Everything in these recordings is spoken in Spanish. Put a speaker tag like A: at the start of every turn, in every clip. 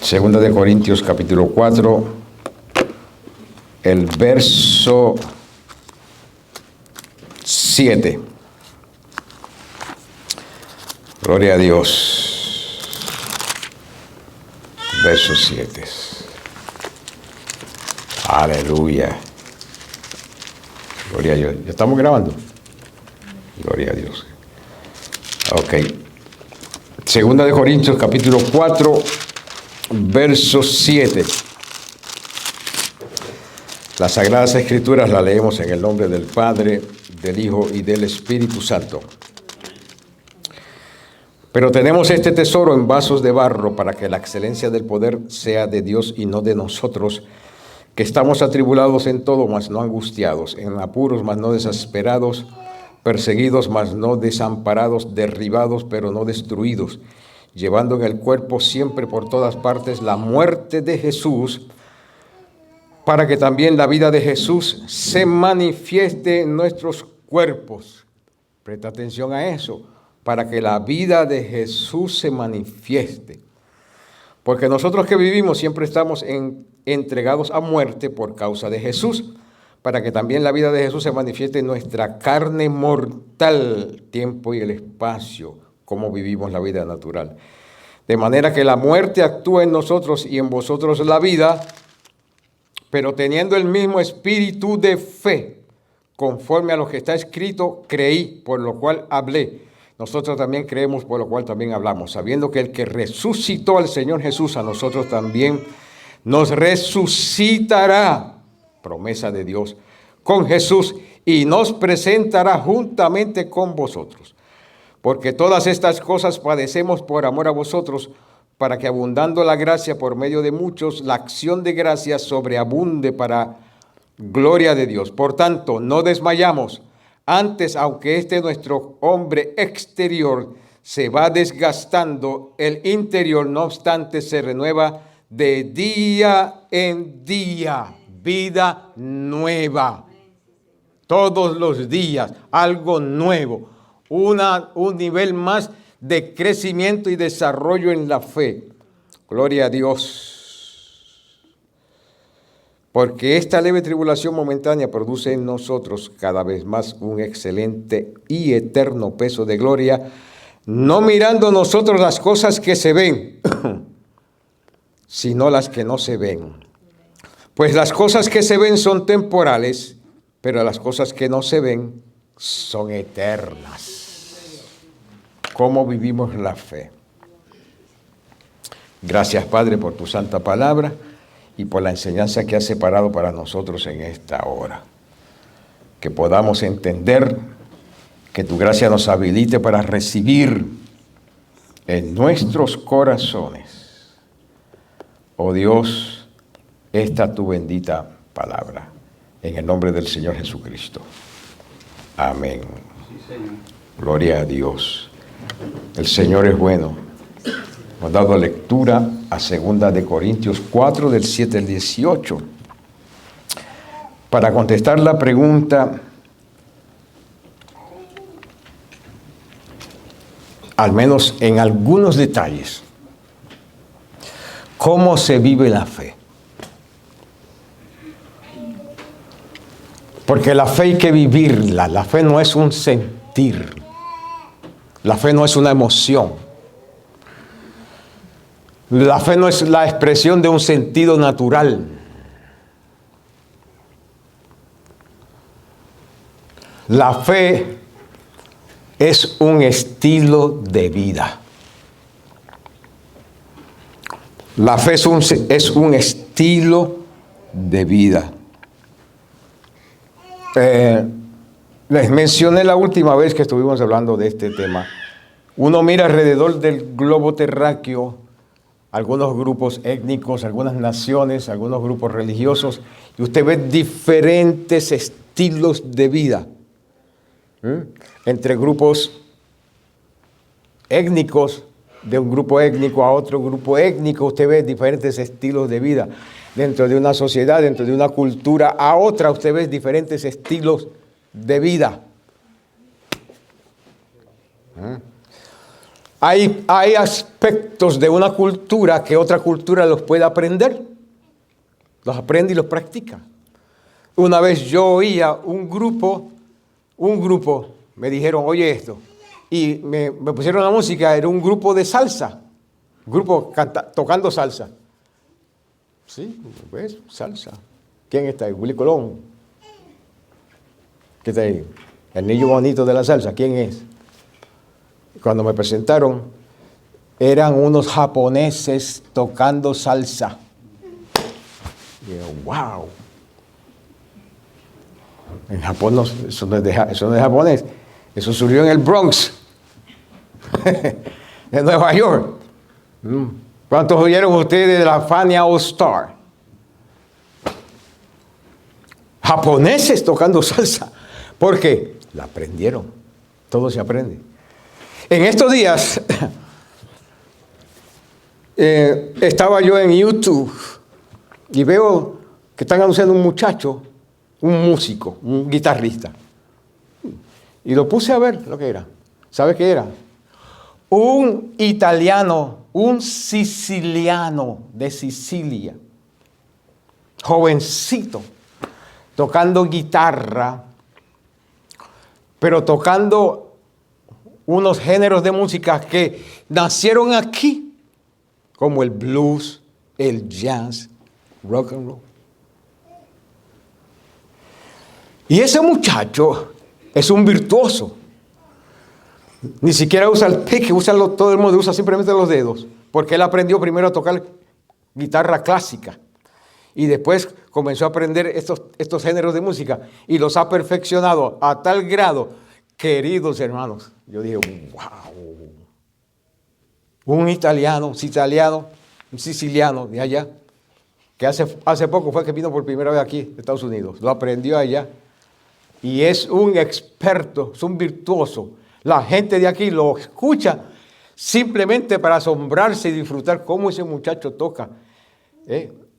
A: Segunda de Corintios capítulo 4, el verso 7. Gloria a Dios. Verso 7. Aleluya. Gloria a Dios. ¿Ya estamos grabando? Gloria a Dios. Ok. Segunda de Corintios capítulo 4, verso 7. Las Sagradas Escrituras las leemos en el nombre del Padre, del Hijo y del Espíritu Santo. Pero tenemos este tesoro en vasos de barro para que la excelencia del poder sea de Dios y no de nosotros, que estamos atribulados en todo, mas no angustiados, en apuros, mas no desesperados, perseguidos, mas no desamparados, derribados, pero no destruidos, llevando en el cuerpo siempre por todas partes la muerte de Jesús, para que también la vida de Jesús se manifieste en nuestros cuerpos. Presta atención a eso, para que la vida de Jesús se manifieste. Porque nosotros que vivimos siempre estamos entregados a muerte por causa de Jesús, para que también la vida de Jesús se manifieste en nuestra carne mortal, tiempo y el espacio, como vivimos la vida natural. De manera que la muerte actúa en nosotros y en vosotros la vida, pero teniendo el mismo espíritu de fe, conforme a lo que está escrito, creí, por lo cual hablé. Nosotros también creemos, por lo cual también hablamos, sabiendo que el que resucitó al Señor Jesús, a nosotros también nos resucitará, promesa de Dios, con Jesús, y nos presentará juntamente con vosotros. Porque todas estas cosas padecemos por amor a vosotros, para que abundando la gracia por medio de muchos, la acción de gracia sobreabunde para gloria de Dios. Por tanto, no desmayamos. Antes, aunque nuestro hombre exterior se va desgastando, el interior, no obstante, se renueva de día en día. Vida nueva. Todos los días, algo nuevo. Un nivel más de crecimiento y desarrollo en la fe. Gloria a Dios. Porque esta leve tribulación momentánea produce en nosotros cada vez más un excelente y eterno peso de gloria, no mirando nosotros las cosas que se ven, sino las que no se ven. Pues las cosas que se ven son temporales, pero las cosas que no se ven son eternas. ¿Cómo vivimos la fe? Gracias, Padre, por tu santa palabra y por la enseñanza que has separado para nosotros en esta hora. Que podamos entender, que tu gracia nos habilite para recibir en nuestros corazones, oh Dios, esta tu bendita palabra. En el nombre del Señor Jesucristo. Amén. Sí, Señor. Gloria a Dios. El Señor es bueno. Hemos dado lectura a 2 de Corintios 4, del 7 al 18. Para contestar la pregunta, al menos en algunos detalles, ¿cómo se vive la fe? Porque la fe hay que vivirla. La fe no es un sentir. La fe no es una emoción. La fe no es la expresión de un sentido natural. La fe es un estilo de vida. La fe es un estilo de vida. Les mencioné la última vez que estuvimos hablando de este tema. Uno mira alrededor del globo terráqueo algunos grupos étnicos, algunas naciones, algunos grupos religiosos, y usted ve diferentes estilos de vida. Entre grupos étnicos, de un grupo étnico a otro grupo étnico, usted ve diferentes estilos de vida. Dentro de una sociedad, dentro de una cultura a otra, usted ve diferentes estilos de vida. Hay aspectos de una cultura que otra cultura los puede aprender. Los aprende y los practica. Una vez yo oía un grupo, me dijeron, oye esto. Y me pusieron la música, era un grupo de salsa. Tocando salsa. Sí, pues, salsa. ¿Quién está ahí? Willy Colón. ¿Qué está ahí? El niño bonito de la salsa. ¿Quién es? Cuando me presentaron, eran unos japoneses tocando salsa. Y yo, wow. En Japón eso no es japonés. Eso surgió en el Bronx, en Nueva York. ¿Cuántos oyeron ustedes de la Fania All Star? Japoneses tocando salsa. ¿Por qué? La aprendieron. Todo se aprende. En estos días estaba yo en YouTube y veo que están anunciando un muchacho, un músico, un guitarrista. Y lo puse a ver lo que era. ¿Sabe qué era? Un italiano, un siciliano de Sicilia, jovencito, tocando guitarra, pero tocando unos géneros de música que nacieron aquí, como el blues, el jazz, rock and roll. Y ese muchacho es un virtuoso. Ni siquiera usa el pick, todo el mundo usa simplemente los dedos, porque él aprendió primero a tocar guitarra clásica y después comenzó a aprender estos géneros de música y los ha perfeccionado a tal grado, queridos hermanos. Yo dije, wow. Un italiano, un siciliano de allá, que hace poco fue que vino por primera vez aquí, de Estados Unidos. Lo aprendió allá. Y es un experto, es un virtuoso. La gente de aquí lo escucha simplemente para asombrarse y disfrutar cómo ese muchacho toca.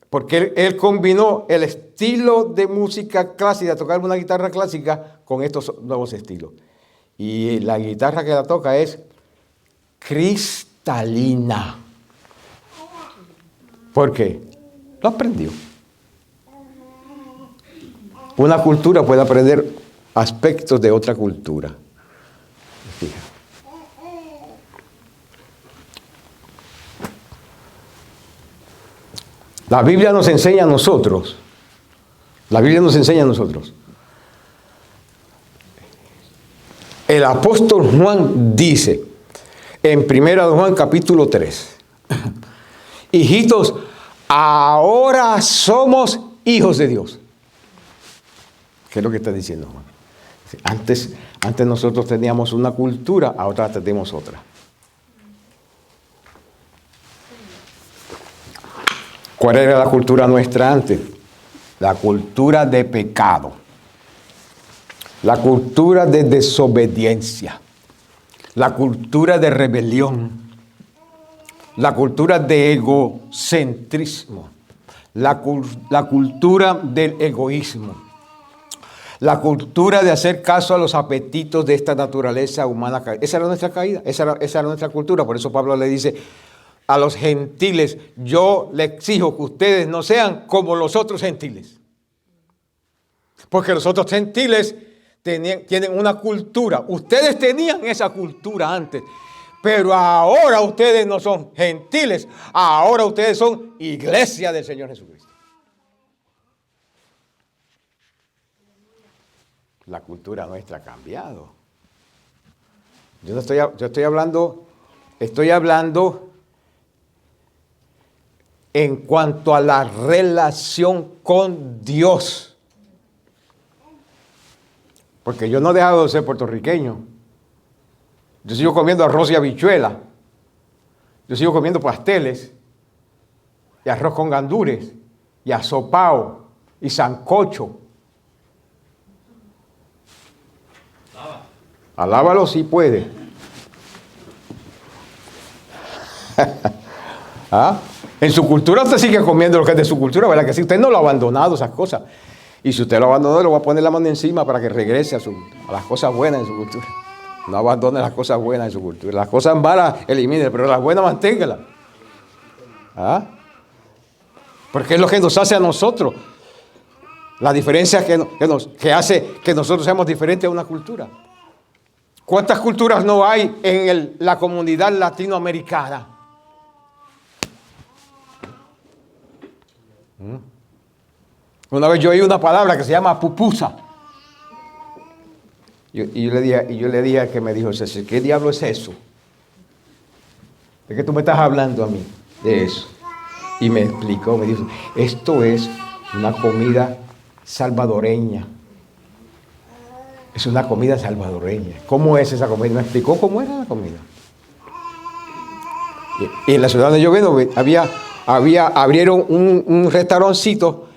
A: Porque él combinó el estilo de música clásica, tocar una guitarra clásica, con estos nuevos estilos. Y la guitarra que la toca es cristalina. ¿Por qué? Lo aprendió. Una cultura puede aprender aspectos de otra cultura. Fija. La Biblia nos enseña a nosotros. El apóstol Juan dice en 1 Juan capítulo 3, hijitos, ahora somos hijos de Dios. ¿Qué es lo que está diciendo Juan? Antes nosotros teníamos una cultura, ahora tenemos otra. ¿Cuál era la cultura nuestra antes? La cultura de pecado. La cultura de desobediencia. La cultura de rebelión. La cultura de egocentrismo. La cultura del egoísmo. La cultura de hacer caso a los apetitos de esta naturaleza humana. Esa era nuestra caída, esa era nuestra cultura. Por eso Pablo le dice a los gentiles, yo le exijo que ustedes no sean como los otros gentiles. Porque los otros gentiles tienen una cultura. Ustedes tenían esa cultura antes. Pero ahora ustedes no son gentiles. Ahora ustedes son iglesia del Señor Jesucristo. La cultura nuestra ha cambiado. Yo estoy hablando en cuanto a la relación con Dios. Porque yo no he dejado de ser puertorriqueño. Yo sigo comiendo arroz y habichuela. Yo sigo comiendo pasteles y arroz con gandules y asopao y sancocho. Alábalo si puede. ¿Ah? En su cultura usted sigue comiendo lo que es de su cultura, ¿verdad que sí? Usted no lo ha abandonado, esas cosas. Y si usted lo abandonó, le va a poner la mano encima para que regrese a las cosas buenas en su cultura. No abandone las cosas buenas de su cultura. Las cosas malas, elimínenlas, pero las buenas manténgalas. ¿Ah? Porque es lo que nos hace a nosotros. La diferencia que hace que nosotros seamos diferentes a una cultura. ¿Cuántas culturas no hay en la comunidad latinoamericana? Una vez yo oí una palabra que se llama pupusa. Y yo le dije a que me dijo, ¿qué diablo es eso? ¿De qué tú me estás hablando a mí? De eso. Y me explicó, me dijo, esto es una comida salvadoreña. Es una comida salvadoreña. ¿Cómo es esa comida? Me explicó cómo era la comida. Y en la ciudad donde yo vengo abrieron un restaurancito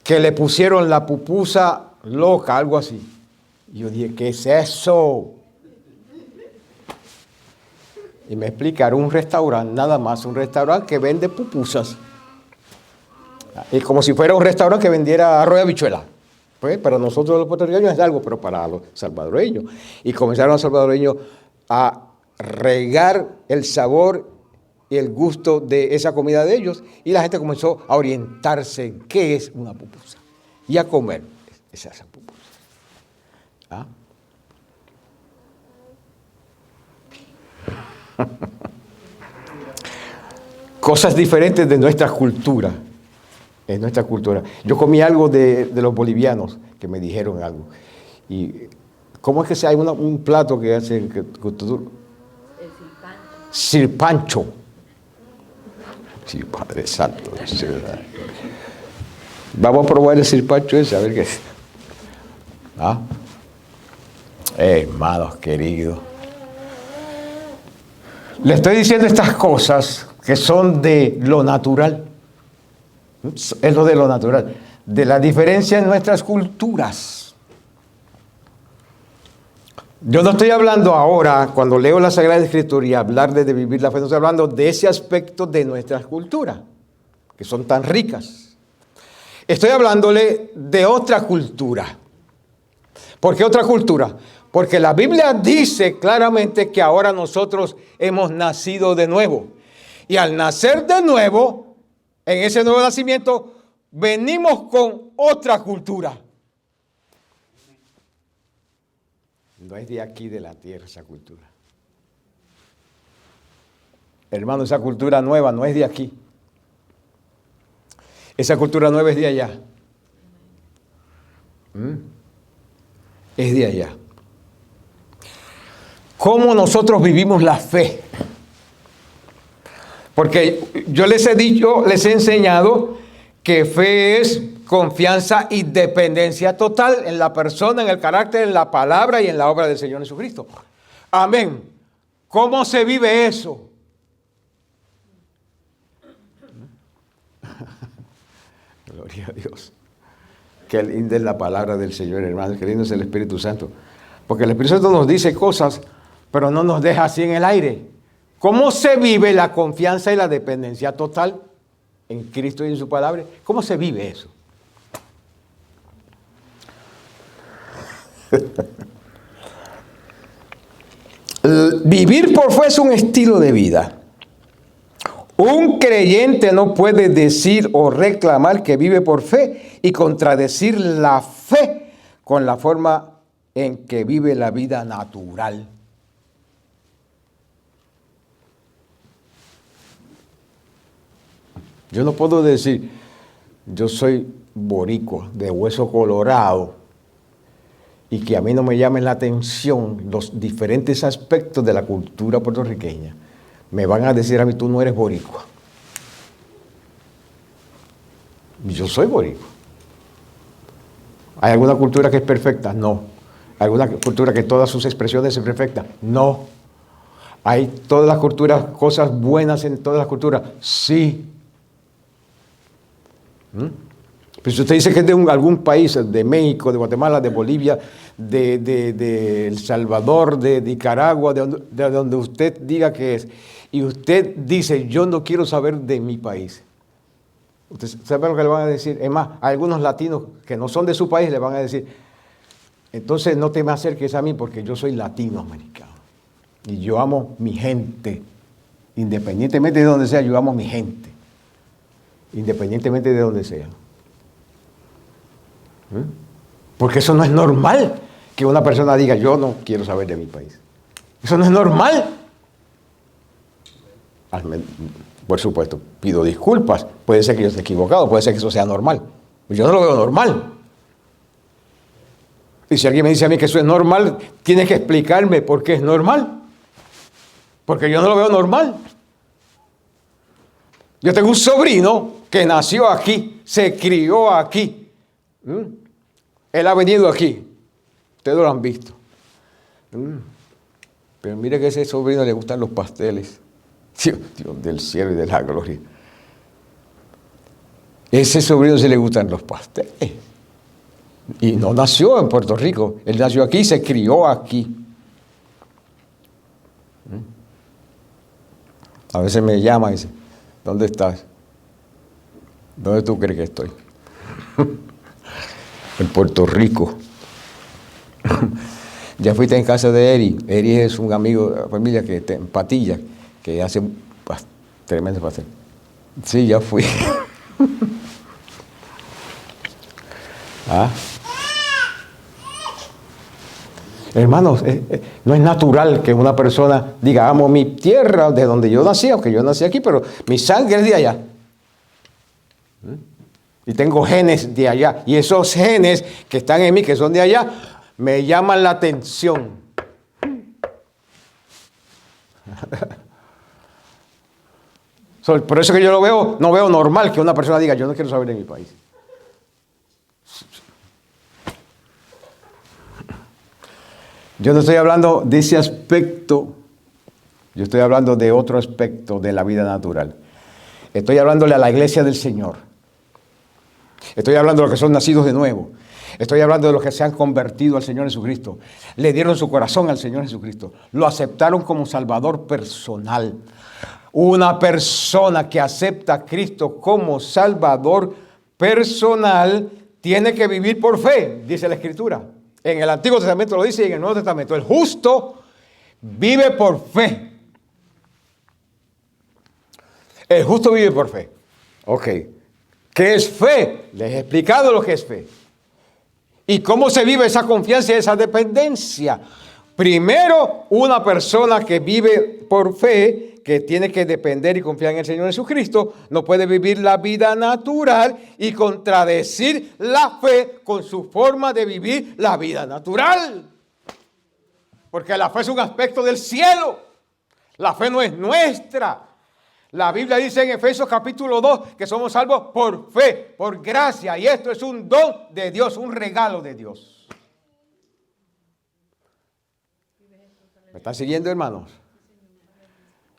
A: que le pusieron la pupusa loca, algo así. Y yo dije, ¿qué es eso? Y me explicaron un restaurante, nada más, un restaurante que vende pupusas. Y como si fuera un restaurante que vendiera arroz y habichuela. Pues para nosotros los puertorriqueños es algo, pero para los salvadoreños. Y comenzaron los salvadoreños a regar el sabor y el gusto de esa comida de ellos. Y la gente comenzó a orientarse en qué es una pupusa. Y a comer esas pupusas. ¿Ah? Cosas diferentes de nuestra cultura. Es nuestra cultura. Yo comí algo de los bolivianos que me dijeron algo. Y ¿cómo es que hay un plato que hacen? El silpancho. Sí, Padre Santo. Vamos a probar el silpancho ese, a ver qué es. ¿Ah? Hermanos queridos. Le estoy diciendo estas cosas que son de lo natural. Es lo de lo natural. De la diferencia en nuestras culturas. Yo no estoy hablando ahora, cuando leo la Sagrada Escritura y hablar de vivir la fe, no estoy hablando de ese aspecto de nuestras culturas, que son tan ricas. Estoy hablándole de otra cultura. ¿Por qué otra cultura? Porque la Biblia dice claramente que ahora nosotros hemos nacido de nuevo. Y al nacer de nuevo, en ese nuevo nacimiento, venimos con otra cultura. No es de aquí, de la tierra, esa cultura. Hermano, esa cultura nueva no es de aquí. Esa cultura nueva es de allá. Es de allá. ¿Cómo nosotros vivimos la fe? Porque yo les he enseñado que fe es confianza y dependencia total en la persona, en el carácter, en la palabra y en la obra del Señor Jesucristo. Amén. ¿Cómo se vive eso? Gloria a Dios. Qué linda es la palabra del Señor, hermano. Qué lindo es el Espíritu Santo. Porque el Espíritu Santo nos dice cosas, pero no nos deja así en el aire. ¿Cómo se vive la confianza y la dependencia total en Cristo y en su palabra? ¿Cómo se vive eso? Vivir por fe es un estilo de vida. Un creyente no puede decir o reclamar que vive por fe y contradecir la fe con la forma en que vive la vida natural. Yo no puedo decir, yo soy boricua, de hueso colorado, y que a mí no me llamen la atención los diferentes aspectos de la cultura puertorriqueña. Me van a decir a mí, tú no eres boricua. Yo soy boricua. ¿Hay alguna cultura que es perfecta? No. ¿Hay alguna cultura que todas sus expresiones son perfectas? No. ¿Hay todas las culturas, cosas buenas en todas las culturas? Sí. Pues usted dice que es de algún país, de México, de Guatemala, de Bolivia, de El Salvador, de Nicaragua, de donde usted diga que es, y usted dice, yo no quiero saber de mi país. ¿Usted sabe lo que le van a decir? Es más, a algunos latinos que no son de su país le van a decir, Entonces no te me acerques a mí porque yo soy latinoamericano. Y yo amo mi gente. Independientemente de donde sea, yo amo mi gente. Independientemente de donde sea. Porque eso no es normal que una persona diga, yo no quiero saber de mi país. Eso no es normal. Por supuesto, pido disculpas. Puede ser que yo esté equivocado, puede ser que eso sea normal. Yo no lo veo normal. Y si alguien me dice a mí que eso es normal, tiene que explicarme por qué es normal. Porque yo no lo veo normal. Yo tengo un sobrino que nació aquí, se crió aquí. Él ha venido aquí. Ustedes lo han visto. Pero mire que a ese sobrino le gustan los pasteles. Dios del cielo y de la gloria. Ese sobrino se le gustan los pasteles. Y no nació en Puerto Rico. Él nació aquí y se crió aquí. A veces me llama y dice, ¿dónde estás? ¿Dónde tú crees que estoy? En Puerto Rico. Ya fuiste en casa de Eri. Eri es un amigo de la familia que en Patilla, que hace tremendo pastel. Sí, ya fui. Hermanos, no es natural que una persona diga, amo mi tierra de donde yo nací, aunque yo nací aquí, pero mi sangre es de allá. Y tengo genes de allá. Y esos genes que están en mí, que son de allá, me llaman la atención. Por eso que yo no veo normal que una persona diga, yo no quiero saber de mi país. Yo no estoy hablando de ese aspecto, yo estoy hablando de otro aspecto de la vida natural. Estoy hablándole a la iglesia del Señor. Estoy hablando de los que son nacidos de nuevo. Estoy hablando de los que se han convertido al Señor Jesucristo. Le dieron su corazón al Señor Jesucristo. Lo aceptaron como Salvador personal. Una persona que acepta a Cristo como Salvador personal tiene que vivir por fe, dice la Escritura. En el Antiguo Testamento lo dice y en el Nuevo Testamento. El justo vive por fe. El justo vive por fe. Ok. ¿Qué es fe? Les he explicado lo que es fe. ¿Y cómo se vive esa confianza y esa dependencia? Primero, una persona que vive por fe, que tiene que depender y confiar en el Señor Jesucristo, no puede vivir la vida natural y contradecir la fe con su forma de vivir la vida natural. Porque la fe es un aspecto del cielo. La fe no es nuestra. La Biblia dice en Efesios capítulo 2 que somos salvos por fe, por gracia. Y esto es un don de Dios, un regalo de Dios. ¿Me están siguiendo, hermanos?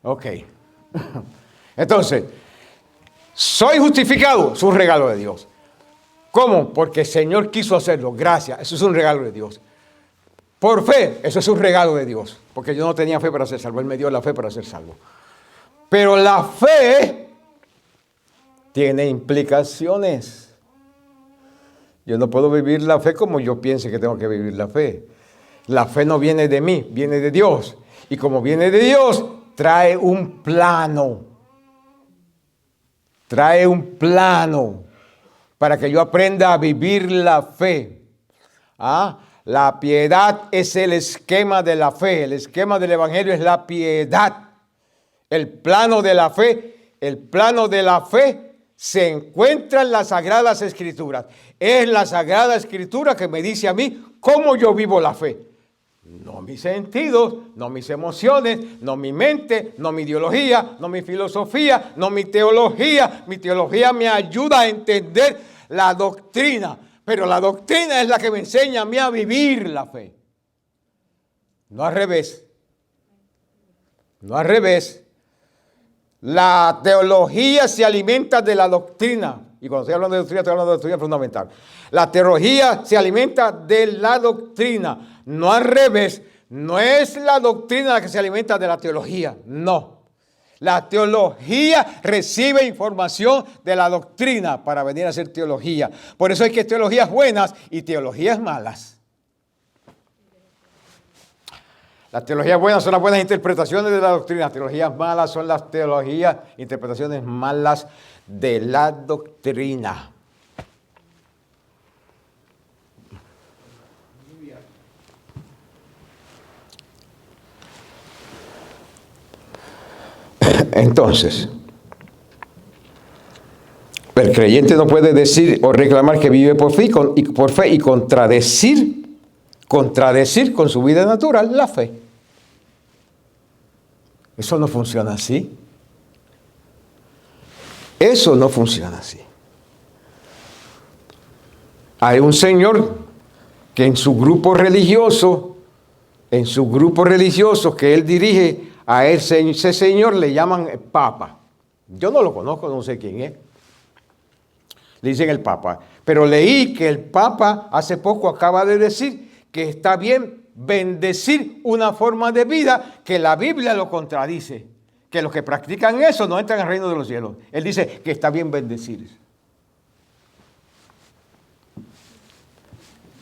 A: Ok. Entonces, soy justificado, es un regalo de Dios. ¿Cómo? Porque el Señor quiso hacerlo. Gracias, eso es un regalo de Dios. Por fe, eso es un regalo de Dios. Porque yo no tenía fe para ser salvo. Él me dio la fe para ser salvo. Pero la fe tiene implicaciones. Yo no puedo vivir la fe como yo piense que tengo que vivir la fe. La fe no viene de mí, viene de Dios. Y como viene de Dios, trae un plano. Trae un plano para que yo aprenda a vivir la fe. La piedad es el esquema de la fe. El esquema del Evangelio es la piedad. El plano de la fe se encuentra en las Sagradas Escrituras. Es la Sagrada Escritura que me dice a mí cómo yo vivo la fe. No mis sentidos, no mis emociones, no mi mente, no mi ideología, no mi filosofía, no mi teología. Mi teología me ayuda a entender la doctrina, pero la doctrina es la que me enseña a mí a vivir la fe. No al revés. No al revés. La teología se alimenta de la doctrina. Y cuando estoy hablando de doctrina, estoy hablando de doctrina fundamental. La teología se alimenta de la doctrina. No al revés. No es la doctrina la que se alimenta de la teología. No. La teología recibe información de la doctrina para venir a hacer teología. Por eso hay que teologías buenas y teologías malas. Las teologías buenas son las buenas interpretaciones de la doctrina. Las teologías malas son las teologías, interpretaciones malas de la doctrina. Entonces, el creyente no puede decir o reclamar que vive por fe y contradecir con su vida natural la fe. Eso no funciona así. Eso no funciona así. Hay un señor que en su grupo religioso que él dirige, a ese señor le llaman Papa. Yo no lo conozco, no sé quién es. Le dicen el Papa. Pero leí que el Papa hace poco acaba de decir que está bien bendecir una forma de vida que la Biblia lo contradice. Que los que practican eso no entran al reino de los cielos. Él dice que está bien bendecir.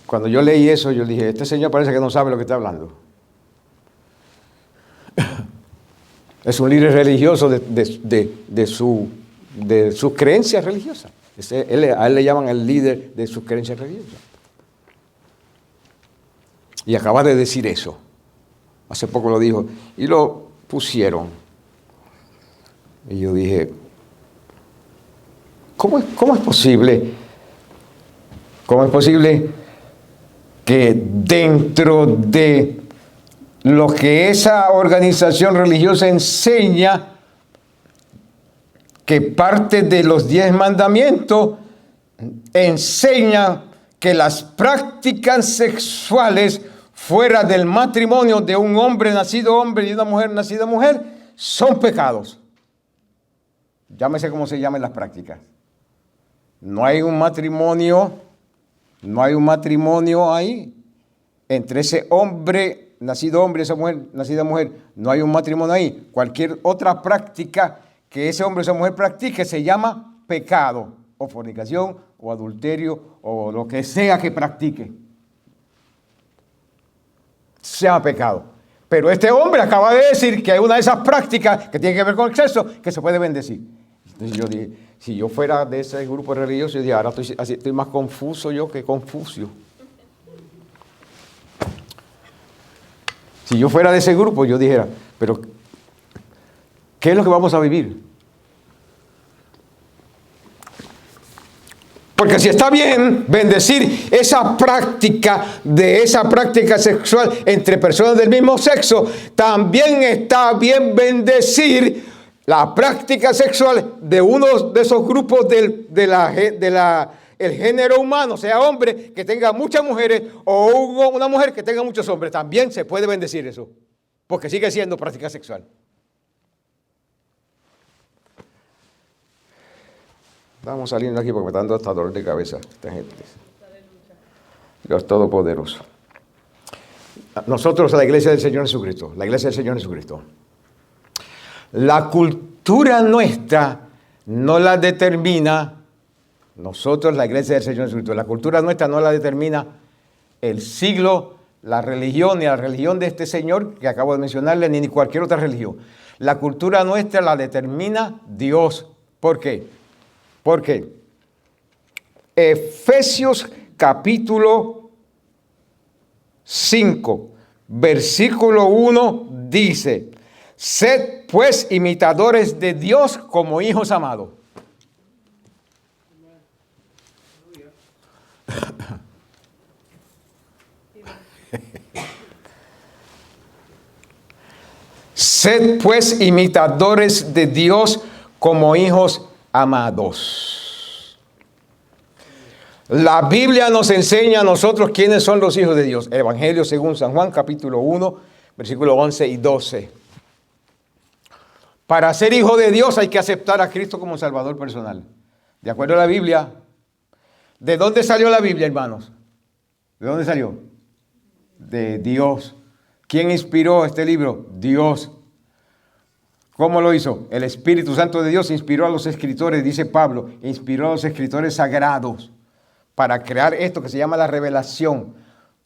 A: Cuando yo leí eso, yo dije, este señor parece que no sabe lo que está hablando. Es un líder religioso de sus creencias religiosas. A él le llaman el líder de sus creencias religiosas. Y acaba de decir eso. Hace poco lo dijo. Y lo pusieron. Y yo dije, ¿cómo es posible? ¿Cómo es posible que dentro de lo que esa organización religiosa enseña, que parte de los 10 mandamientos, enseña que las prácticas sexuales fuera del matrimonio de un hombre nacido hombre y una mujer nacida mujer son pecados? Llámese como se llamen las prácticas. No hay un matrimonio ahí entre ese hombre nacido hombre y esa mujer nacida mujer. No hay un matrimonio ahí. Cualquier otra práctica que ese hombre o esa mujer practique se llama pecado, o fornicación, o adulterio, o lo que sea que practique. Se llama pecado. Pero este hombre acaba de decir que hay una de esas prácticas que tiene que ver con el sexo que se puede bendecir. Entonces yo dije, si yo fuera de ese grupo religioso, yo dije, ahora estoy más confuso yo que Confucio. Si yo fuera de ese grupo, yo dijera, pero ¿qué es lo que vamos a vivir? Porque si está bien bendecir esa práctica sexual entre personas del mismo sexo, también está bien bendecir la práctica sexual de uno de esos grupos el género humano, sea hombre que tenga muchas mujeres o una mujer que tenga muchos hombres. También se puede bendecir eso, porque sigue siendo práctica sexual. Vamos saliendo aquí porque me está dando hasta dolor de cabeza esta gente. Dios Todopoderoso. Nosotros, la iglesia del Señor Jesucristo, la cultura nuestra no la determina. Nosotros, la iglesia del Señor Jesucristo, la cultura nuestra no la determina el siglo, la religión, ni la religión de este señor que acabo de mencionarle, ni cualquier otra religión. La cultura nuestra la determina Dios. ¿Por qué? Porque Efesios capítulo 5, versículo 1 dice, sed pues imitadores de Dios como hijos amados. Sed pues imitadores de Dios como hijos amados. La Biblia nos enseña a nosotros quiénes son los hijos de Dios. El Evangelio según San Juan, capítulo 1, versículos 11 y 12. Para ser hijo de Dios hay que aceptar a Cristo como Salvador personal. De acuerdo a la Biblia. ¿De dónde salió la Biblia, hermanos? ¿De dónde salió? De Dios. ¿Quién inspiró este libro? Dios. ¿Cómo lo hizo? El Espíritu Santo de Dios inspiró a los escritores, dice Pablo, inspiró a los escritores sagrados para crear esto que se llama la revelación,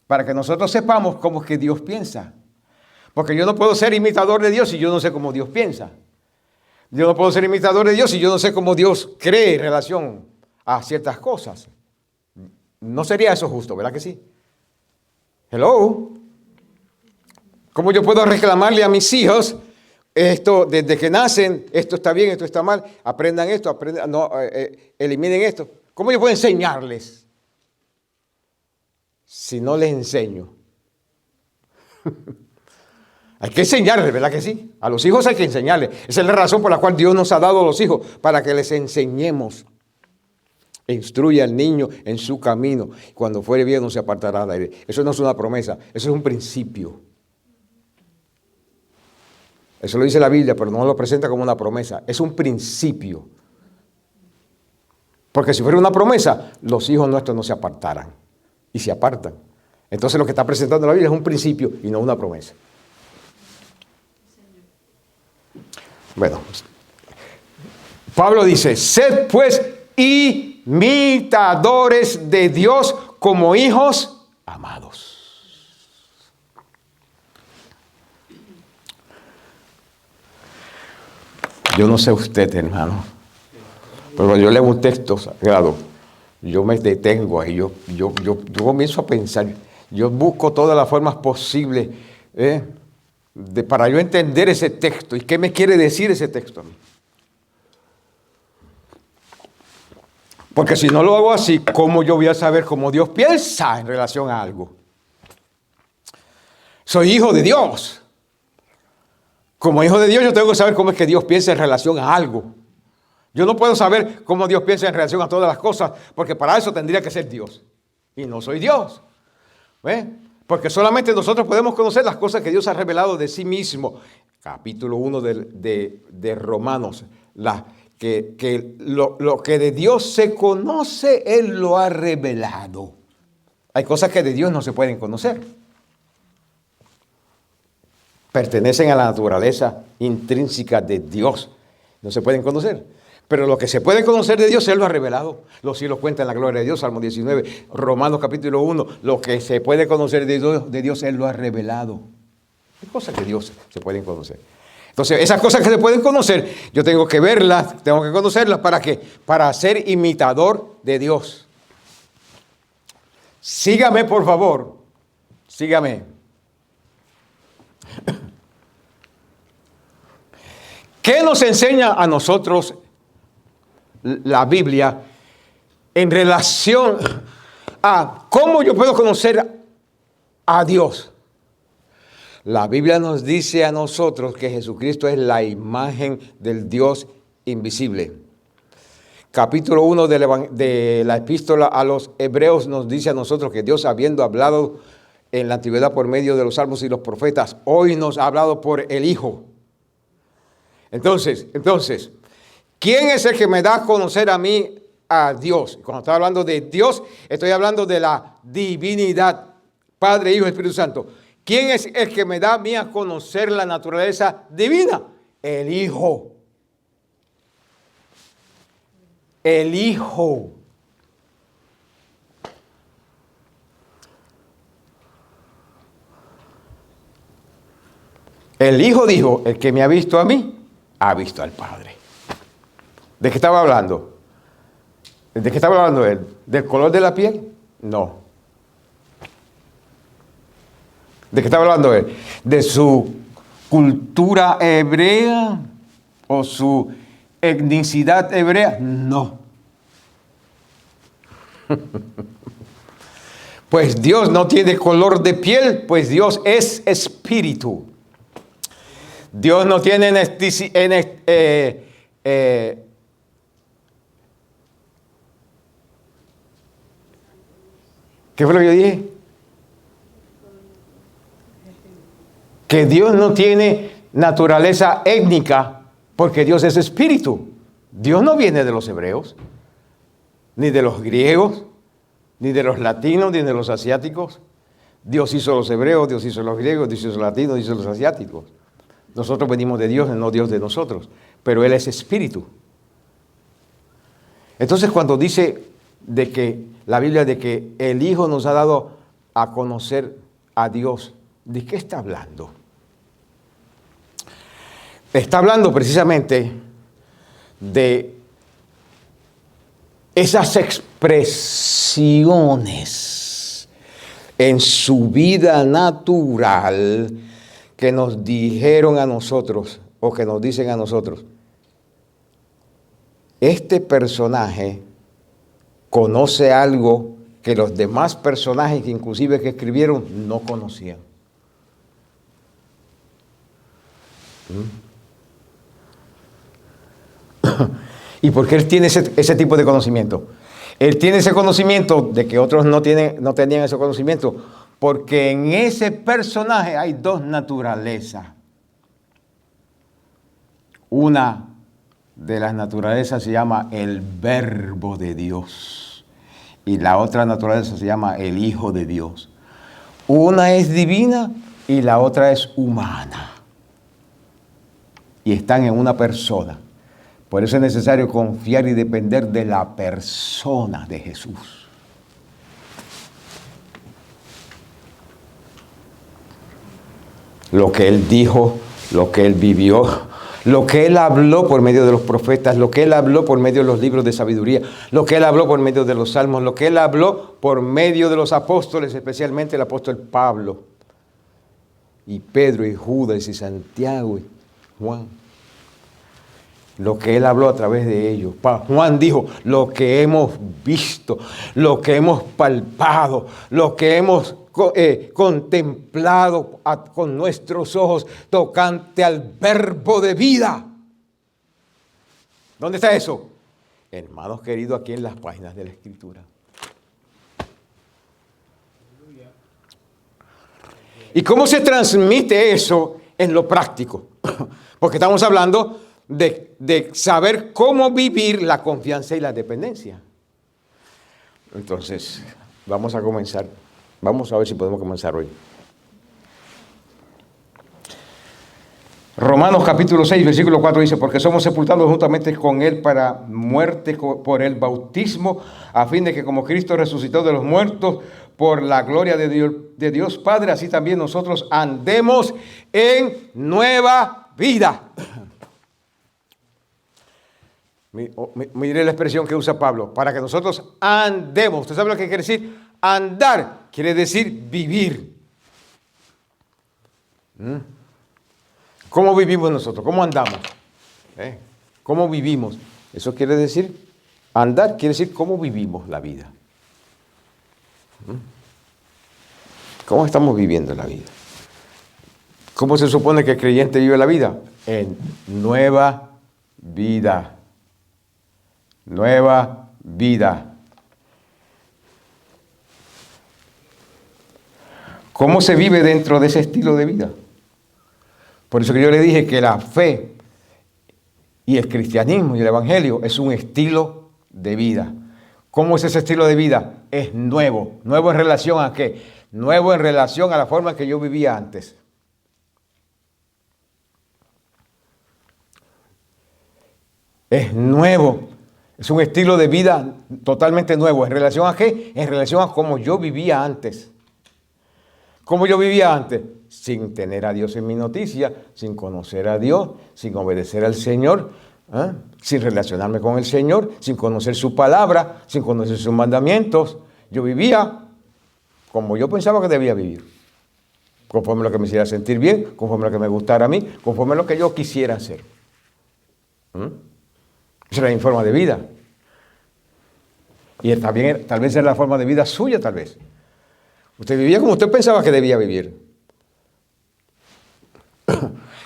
A: para que nosotros sepamos cómo es que Dios piensa. Porque yo no puedo ser imitador de Dios si yo no sé cómo Dios piensa. Yo no puedo ser imitador de Dios si yo no sé cómo Dios cree en relación a ciertas cosas. No sería eso justo, ¿verdad que sí? Hello. ¿Cómo yo puedo reclamarle a mis hijos esto desde que nacen? Esto está bien, esto está mal. Aprendan esto, eliminen esto. ¿Cómo yo puedo enseñarles si no les enseño? Hay que enseñarles, ¿verdad que sí? A los hijos hay que enseñarles. Esa es la razón por la cual Dios nos ha dado a los hijos, para que les enseñemos. Instruye al niño en su camino. Cuando fuere viejo no se apartará de él. Eso no es una promesa, eso es un principio. Eso lo dice la Biblia, pero no lo presenta como una promesa. Es un principio. Porque si fuera una promesa, los hijos nuestros no se apartarán. Y se apartan. Entonces lo que está presentando la Biblia es un principio y no una promesa. Bueno, Pablo dice, sed pues imitadores de Dios como hijos amados. Yo no sé usted, hermano, pero cuando yo leo un texto sagrado, yo me detengo ahí, yo comienzo a pensar, yo busco todas las formas posibles para yo entender ese texto y qué me quiere decir ese texto a mí. Porque si no lo hago así, ¿cómo yo voy a saber cómo Dios piensa en relación a algo? Soy hijo de Dios. Como hijo de Dios yo tengo que saber cómo es que Dios piensa en relación a algo. Yo no puedo saber cómo Dios piensa en relación a todas las cosas, porque para eso tendría que ser Dios. Y no soy Dios. Porque solamente nosotros podemos conocer las cosas que Dios ha revelado de sí mismo. Capítulo 1 de Romanos. Lo que de Dios se conoce, Él lo ha revelado. Hay cosas que de Dios no se pueden conocer. Pertenecen a la naturaleza intrínseca de Dios. No se pueden conocer. Pero lo que se puede conocer de Dios, Él lo ha revelado. Los cielos cuentan la gloria de Dios, Salmo 19, Romanos capítulo 1. Lo que se puede conocer de Dios, Él lo ha revelado. Hay cosas que Dios se pueden conocer. Entonces, esas cosas que se pueden conocer, yo tengo que verlas, tengo que conocerlas. ¿Para qué? Para ser imitador de Dios. Sígame, por favor. Sígame. ¿Qué nos enseña a nosotros la Biblia en relación a cómo yo puedo conocer a Dios? La Biblia nos dice a nosotros que Jesucristo es la imagen del Dios invisible. Capítulo 1 de la epístola a los Hebreos nos dice a nosotros que Dios, habiendo hablado en la antigüedad por medio de los salmos y los profetas, hoy nos ha hablado por el Hijo. Entonces, ¿quién es el que me da a conocer a mí a Dios? Cuando estoy hablando de Dios, estoy hablando de la divinidad, Padre, Hijo y Espíritu Santo. ¿Quién es el que me da a mí a conocer la naturaleza divina? El Hijo. El Hijo. El Hijo dijo, el que me ha visto a mí, ha visto al Padre. ¿De qué estaba hablando? ¿De qué estaba hablando él? ¿Del color de la piel? No. ¿De qué estaba hablando él? ¿De su cultura hebrea o su etnicidad hebrea? No. Pues Dios no tiene color de piel, pues Dios es espíritu. Dios no tiene ¿qué fue lo que yo dije? Que Dios no tiene naturaleza étnica porque Dios es espíritu. Dios no viene de los hebreos, ni de los griegos, ni de los latinos, ni de los asiáticos. Dios hizo los hebreos, Dios hizo los griegos, Dios hizo los latinos, Dios hizo los asiáticos. Nosotros venimos de Dios, no Dios de nosotros. Pero Él es espíritu. Entonces cuando dice de que la Biblia de que el Hijo nos ha dado a conocer a Dios, ¿de qué está hablando? está hablando precisamente de esas expresiones en su vida natural que nos dijeron a nosotros o que nos dicen a nosotros. Este personaje conoce algo que los demás personajes, que inclusive que escribieron, no conocían. ¿Y por qué él tiene ese tipo de conocimiento? Él tiene ese conocimiento de que otros no tenían ese conocimiento, porque en ese personaje hay dos naturalezas. Una de las naturalezas se llama el Verbo de Dios y la otra naturaleza se llama el Hijo de Dios. Una es divina y la otra es humana. Y están en una persona. Por eso es necesario confiar y depender de la persona de Jesús. Lo que Él dijo, lo que Él vivió, lo que Él habló por medio de los profetas, lo que Él habló por medio de los libros de sabiduría, lo que Él habló por medio de los salmos, lo que Él habló por medio de los apóstoles, especialmente el apóstol Pablo, y Pedro, y Judas, y Santiago, y Juan. Lo que Él habló a través de ellos. Juan dijo, lo que hemos visto, lo que hemos palpado, lo que hemos contemplado con nuestros ojos tocante al verbo de vida. ¿Dónde está eso? Hermanos queridos, aquí en las páginas de la Escritura. ¿Y cómo se transmite eso en lo práctico? Porque estamos hablando de saber cómo vivir la confianza y la dependencia. Entonces, vamos a comenzar. Vamos a ver si podemos comenzar hoy. Romanos capítulo 6, versículo 4 dice, porque somos sepultados juntamente con Él para muerte por el bautismo, a fin de que como Cristo resucitó de los muertos por la gloria de Dios Padre, así también nosotros andemos en nueva vida. Mire la expresión que usa Pablo, para que nosotros andemos. ¿Usted sabe lo que quiere decir? Andar quiere decir vivir. ¿Cómo vivimos nosotros? ¿Cómo andamos? ¿Cómo vivimos? Eso quiere decir, andar quiere decir cómo vivimos la vida. ¿Cómo estamos viviendo la vida? ¿Cómo se supone que el creyente vive la vida? En nueva vida. Nueva vida. ¿Cómo se vive dentro de ese estilo de vida? Por eso que yo le dije que la fe y el cristianismo y el evangelio es un estilo de vida. ¿Cómo es ese estilo de vida? Es nuevo. ¿Nuevo en relación a qué? Nuevo en relación a la forma que yo vivía antes. Es nuevo. Es un estilo de vida totalmente nuevo. ¿En relación a qué? En relación a cómo yo vivía antes. ¿Cómo yo vivía antes? Sin tener a Dios en mi noticia, sin conocer a Dios, sin obedecer al Señor, sin relacionarme con el Señor, sin conocer su palabra, sin conocer sus mandamientos. Yo vivía como yo pensaba que debía vivir. Conforme a lo que me hiciera sentir bien, conforme a lo que me gustara a mí, conforme a lo que yo quisiera hacer. Esa era mi forma de vida. Y también, tal vez era la forma de vida suya, tal vez. Usted vivía como usted pensaba que debía vivir.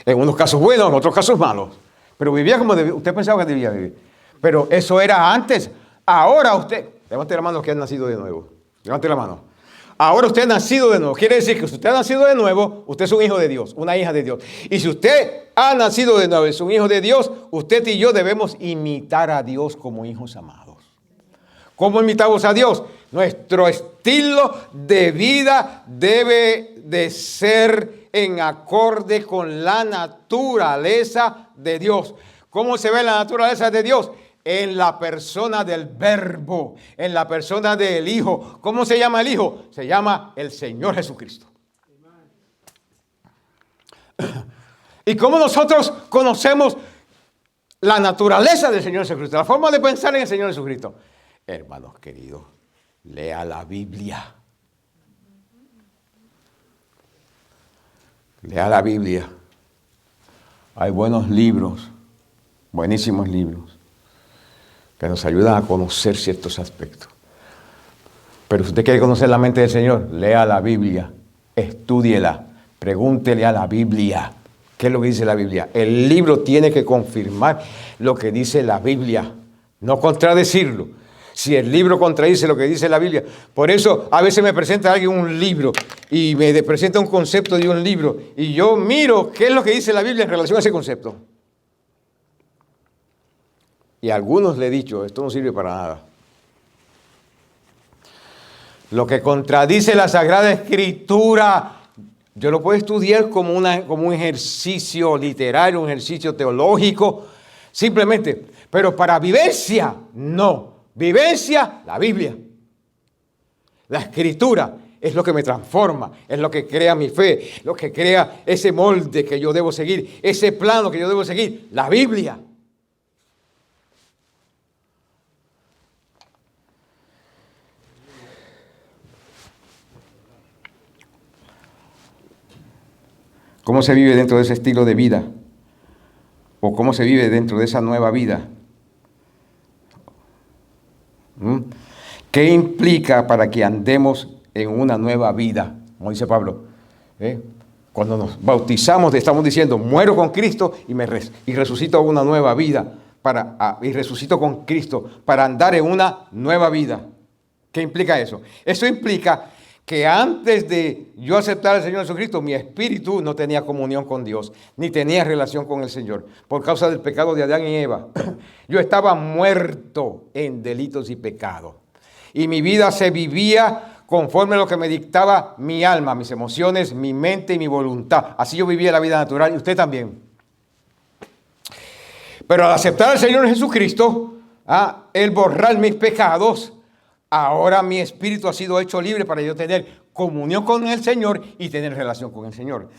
A: En unos casos buenos, en otros casos malos. Pero vivía como usted pensaba que debía vivir. Pero eso era antes. Ahora usted, levante la mano los que han nacido de nuevo. Levante la mano. Ahora usted ha nacido de nuevo. Quiere decir que si usted ha nacido de nuevo, usted es un hijo de Dios, una hija de Dios. Y si usted ha nacido de nuevo, es un hijo de Dios, usted y yo debemos imitar a Dios como hijos amados. ¿Cómo imitamos a Dios? Nuestro estilo de vida debe de ser en acorde con la naturaleza de Dios. ¿Cómo se ve la naturaleza de Dios? En la persona del Verbo, en la persona del Hijo. ¿Cómo se llama el Hijo? Se llama el Señor Jesucristo. ¿Y cómo nosotros conocemos la naturaleza del Señor Jesucristo? La forma de pensar en el Señor Jesucristo. Hermanos queridos, lea la Biblia. Lea la Biblia. Hay buenos libros, buenísimos libros, que nos ayudan a conocer ciertos aspectos. Pero si usted quiere conocer la mente del Señor, lea la Biblia, estúdiela, pregúntele a la Biblia. ¿Qué es lo que dice la Biblia? El libro tiene que confirmar lo que dice la Biblia, no contradecirlo. Si el libro contradice lo que dice la Biblia. Por eso a veces me presenta alguien un libro y me presenta un concepto de un libro y yo miro qué es lo que dice la Biblia en relación a ese concepto. Y a algunos le he dicho, esto no sirve para nada. Lo que contradice la Sagrada Escritura, yo lo puedo estudiar como un ejercicio literario, un ejercicio teológico, simplemente. Pero para vivencia, no. Vivencia, la Biblia. La Escritura es lo que me transforma, es lo que crea mi fe, lo que crea ese molde que yo debo seguir, ese plano que yo debo seguir, la Biblia. ¿Cómo se vive dentro de ese estilo de vida? ¿O cómo se vive dentro de esa nueva vida? ¿Qué implica para que andemos en una nueva vida? Como dice Pablo, cuando nos bautizamos estamos diciendo, muero con Cristo y resucito a una nueva vida, y resucito con Cristo para andar en una nueva vida. ¿Qué implica eso? Eso implica que antes de yo aceptar al Señor Jesucristo, mi espíritu no tenía comunión con Dios, ni tenía relación con el Señor, por causa del pecado de Adán y Eva. Yo estaba muerto en delitos y pecados. Y mi vida se vivía conforme a lo que me dictaba mi alma, mis emociones, mi mente y mi voluntad. Así yo vivía la vida natural y usted también. Pero al aceptar al Señor Jesucristo, Él borrar mis pecados, ahora mi espíritu ha sido hecho libre para yo tener comunión con el Señor y tener relación con el Señor.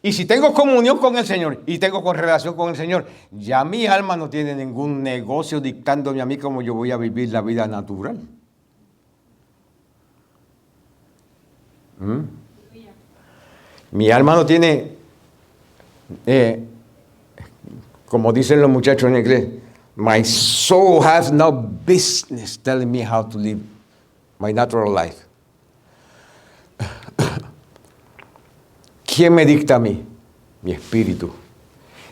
A: Y si tengo comunión con el Señor y tengo relación con el Señor, ya mi alma no tiene ningún negocio dictándome a mí cómo yo voy a vivir la vida natural. Mi alma no tiene, como dicen los muchachos en inglés, my soul has no business telling me how to live my natural life. ¿Quién me dicta a mí? Mi espíritu.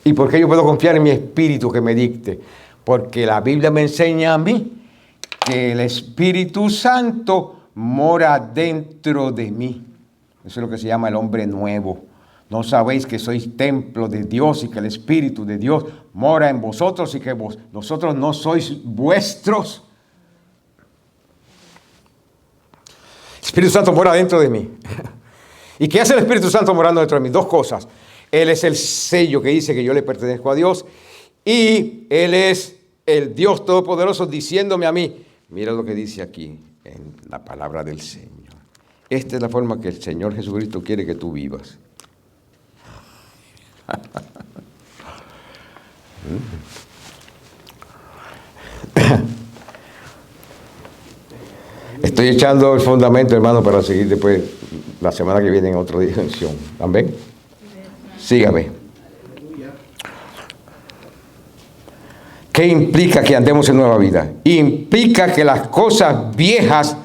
A: ¿Y por qué yo puedo confiar en mi espíritu que me dicte? Porque la Biblia me enseña a mí que el Espíritu Santo mora dentro de mí. Eso es lo que se llama el hombre nuevo. ¿No sabéis que sois templo de Dios y que el Espíritu de Dios mora en vosotros y que vosotros no sois vuestros? El Espíritu Santo mora dentro de mí. ¿Y qué hace el Espíritu Santo morando dentro de mí? Dos cosas. Él es el sello que dice que yo le pertenezco a Dios y Él es el Dios Todopoderoso diciéndome a mí, mira lo que dice aquí en la palabra del Señor. Esta es la forma que el Señor Jesucristo quiere que tú vivas. Estoy echando el fundamento, hermano, para seguir después la semana que viene en otra dirección. Amén. Sígame. ¿Qué implica que andemos en nueva vida? Implica que las cosas viejas,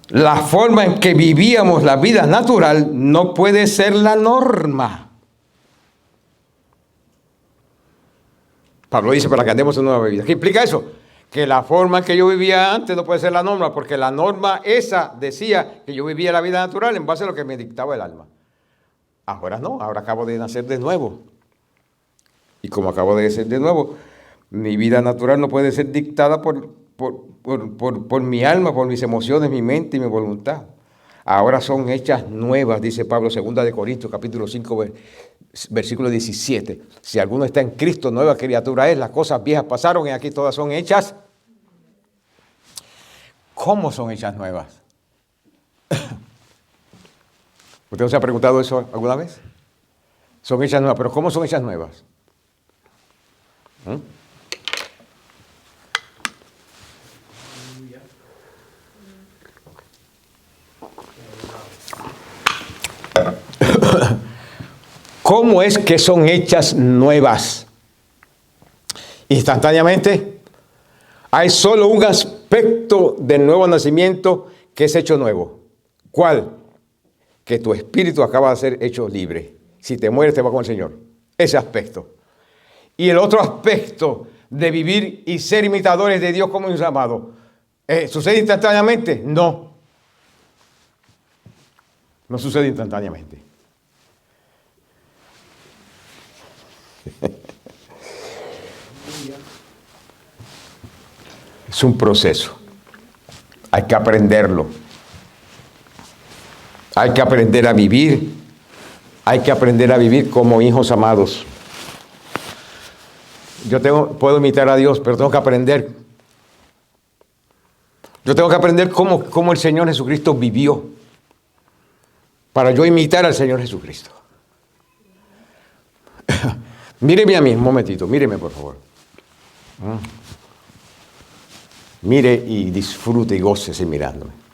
A: la forma en que vivíamos la vida natural, no puede ser la norma. Pablo dice para que andemos en nueva vida. ¿Qué implica eso? Que la forma en que yo vivía antes no puede ser la norma, porque la norma esa decía que yo vivía la vida natural en base a lo que me dictaba el alma. Ahora no, ahora acabo de nacer de nuevo. Y como acabo de nacer de nuevo, mi vida natural no puede ser dictada por mi alma, por mis emociones, mi mente y mi voluntad. Ahora son hechas nuevas, dice Pablo, 2 de Corintios, capítulo 5, versículo 17. Si alguno está en Cristo, nueva criatura es, las cosas viejas pasaron y aquí todas son hechas. ¿Cómo son hechas nuevas? ¿Usted no se ha preguntado eso alguna vez? Son hechas nuevas. ¿Pero cómo son hechas nuevas? ¿Mm? ¿Cómo es que son hechas nuevas? Instantáneamente. Hay solo un aspecto del nuevo nacimiento que es hecho nuevo. ¿Cuál? Que tu espíritu acaba de ser hecho libre. Si te mueres, te vas con el Señor. Ese aspecto. Y el otro aspecto de vivir y ser imitadores de Dios como un amado. ¿Sucede instantáneamente? No. No sucede instantáneamente. Es un proceso. Hay que aprenderlo. Hay que aprender a vivir. Hay que aprender a vivir como hijos amados. Puedo imitar a Dios, pero tengo que aprender. Yo tengo que aprender cómo el Señor Jesucristo vivió para yo imitar al Señor Jesucristo. Míreme a mí, un momentito, míreme por favor. Mire y disfrute y gócese mirándome.